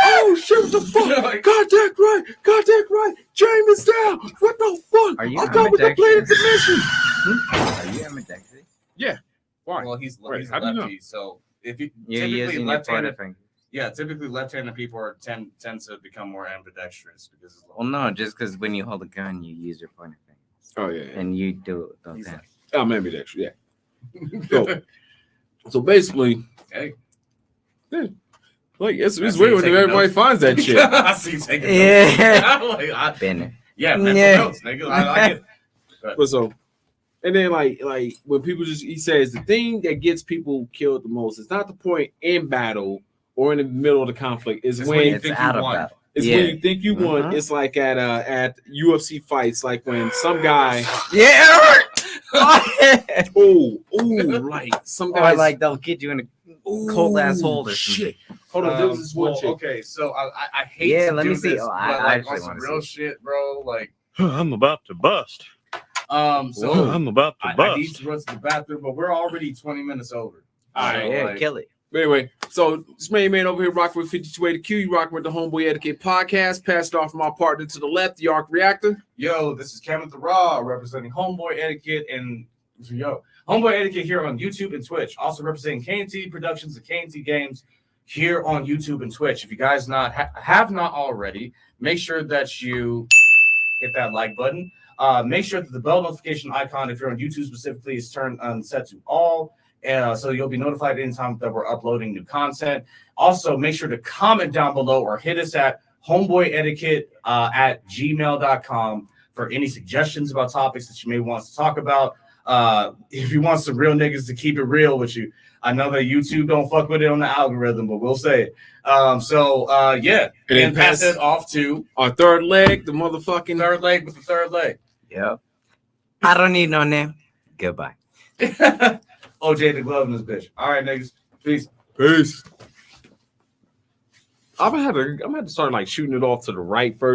Oh shit! What the fuck? Contact right. James down. What the fuck? Are you I thought we completed the mission. Are you ambidextrous? Yeah. Why? Well, he's Right. a How do you know? lefty, so if you You're typically using your pointer left-handed, finger. yeah, typically left-handed people tend to become more ambidextrous because Well, no, just because when you hold a gun, you use your pointer finger, Oh yeah. and you do it with those He's hands. I'm ambidextrous. Yeah. So basically, Hey. yeah, like it's I see weird you when taking everybody notes. finds that shit. I see you taking notes. Yeah. Like, Been there. yeah, mental Yeah. notes, nigga. I like it. But so, and then like when people he says the thing that gets people killed the most is not the point in battle or in the middle of the conflict. Is It's when when you It's think out you of won. battle. it's Yeah. when you think you won. Mhm. It's like at UFC fights, like when some guy Yeah. ooh like some Or guys like they'll get you in a cold ass hole or something. shit. Hold on, there was this one well, chick. okay, so I hate Yeah, to let do me see. this, Oh, but I like actually on some wanna real see. shit, bro. Like, I'm about to bust. so I'm about to I need bust. to run to the bathroom, but we're already 20 minutes over. All right, So, Yeah, like, kill it. But anyway, so this main man over here rocking with 5280Q. You rocking with the Homeboy Etiquette podcast. Passed off from my partner to the left, the Arc Reactor. Yo, this is Kevin the Raw representing Homeboy Etiquette and Homeboy Etiquette here on YouTube and Twitch. Also representing KNT Productions and KNT Games here on YouTube and Twitch. If you guys have not already, make sure that you hit that like button. Make sure that the bell notification icon, if you're on YouTube specifically, is turned on set to all. So you'll be notified anytime that we're uploading new content. Also, make sure to comment down below or hit us at homeboyetiquette at gmail.com for any suggestions about topics that you may want to talk about. If you want some real niggas to keep it real with you, I know that YouTube don't fuck with it on the algorithm, but we'll say it. Yeah, And then and pass pass- it off to Our third leg, the motherfucking third leg with the third leg. Yep. I don't need no name. Goodbye. OJ the glove in this bitch. All right, niggas. Peace. peace. I'm gonna have to start like shooting it off to the right first.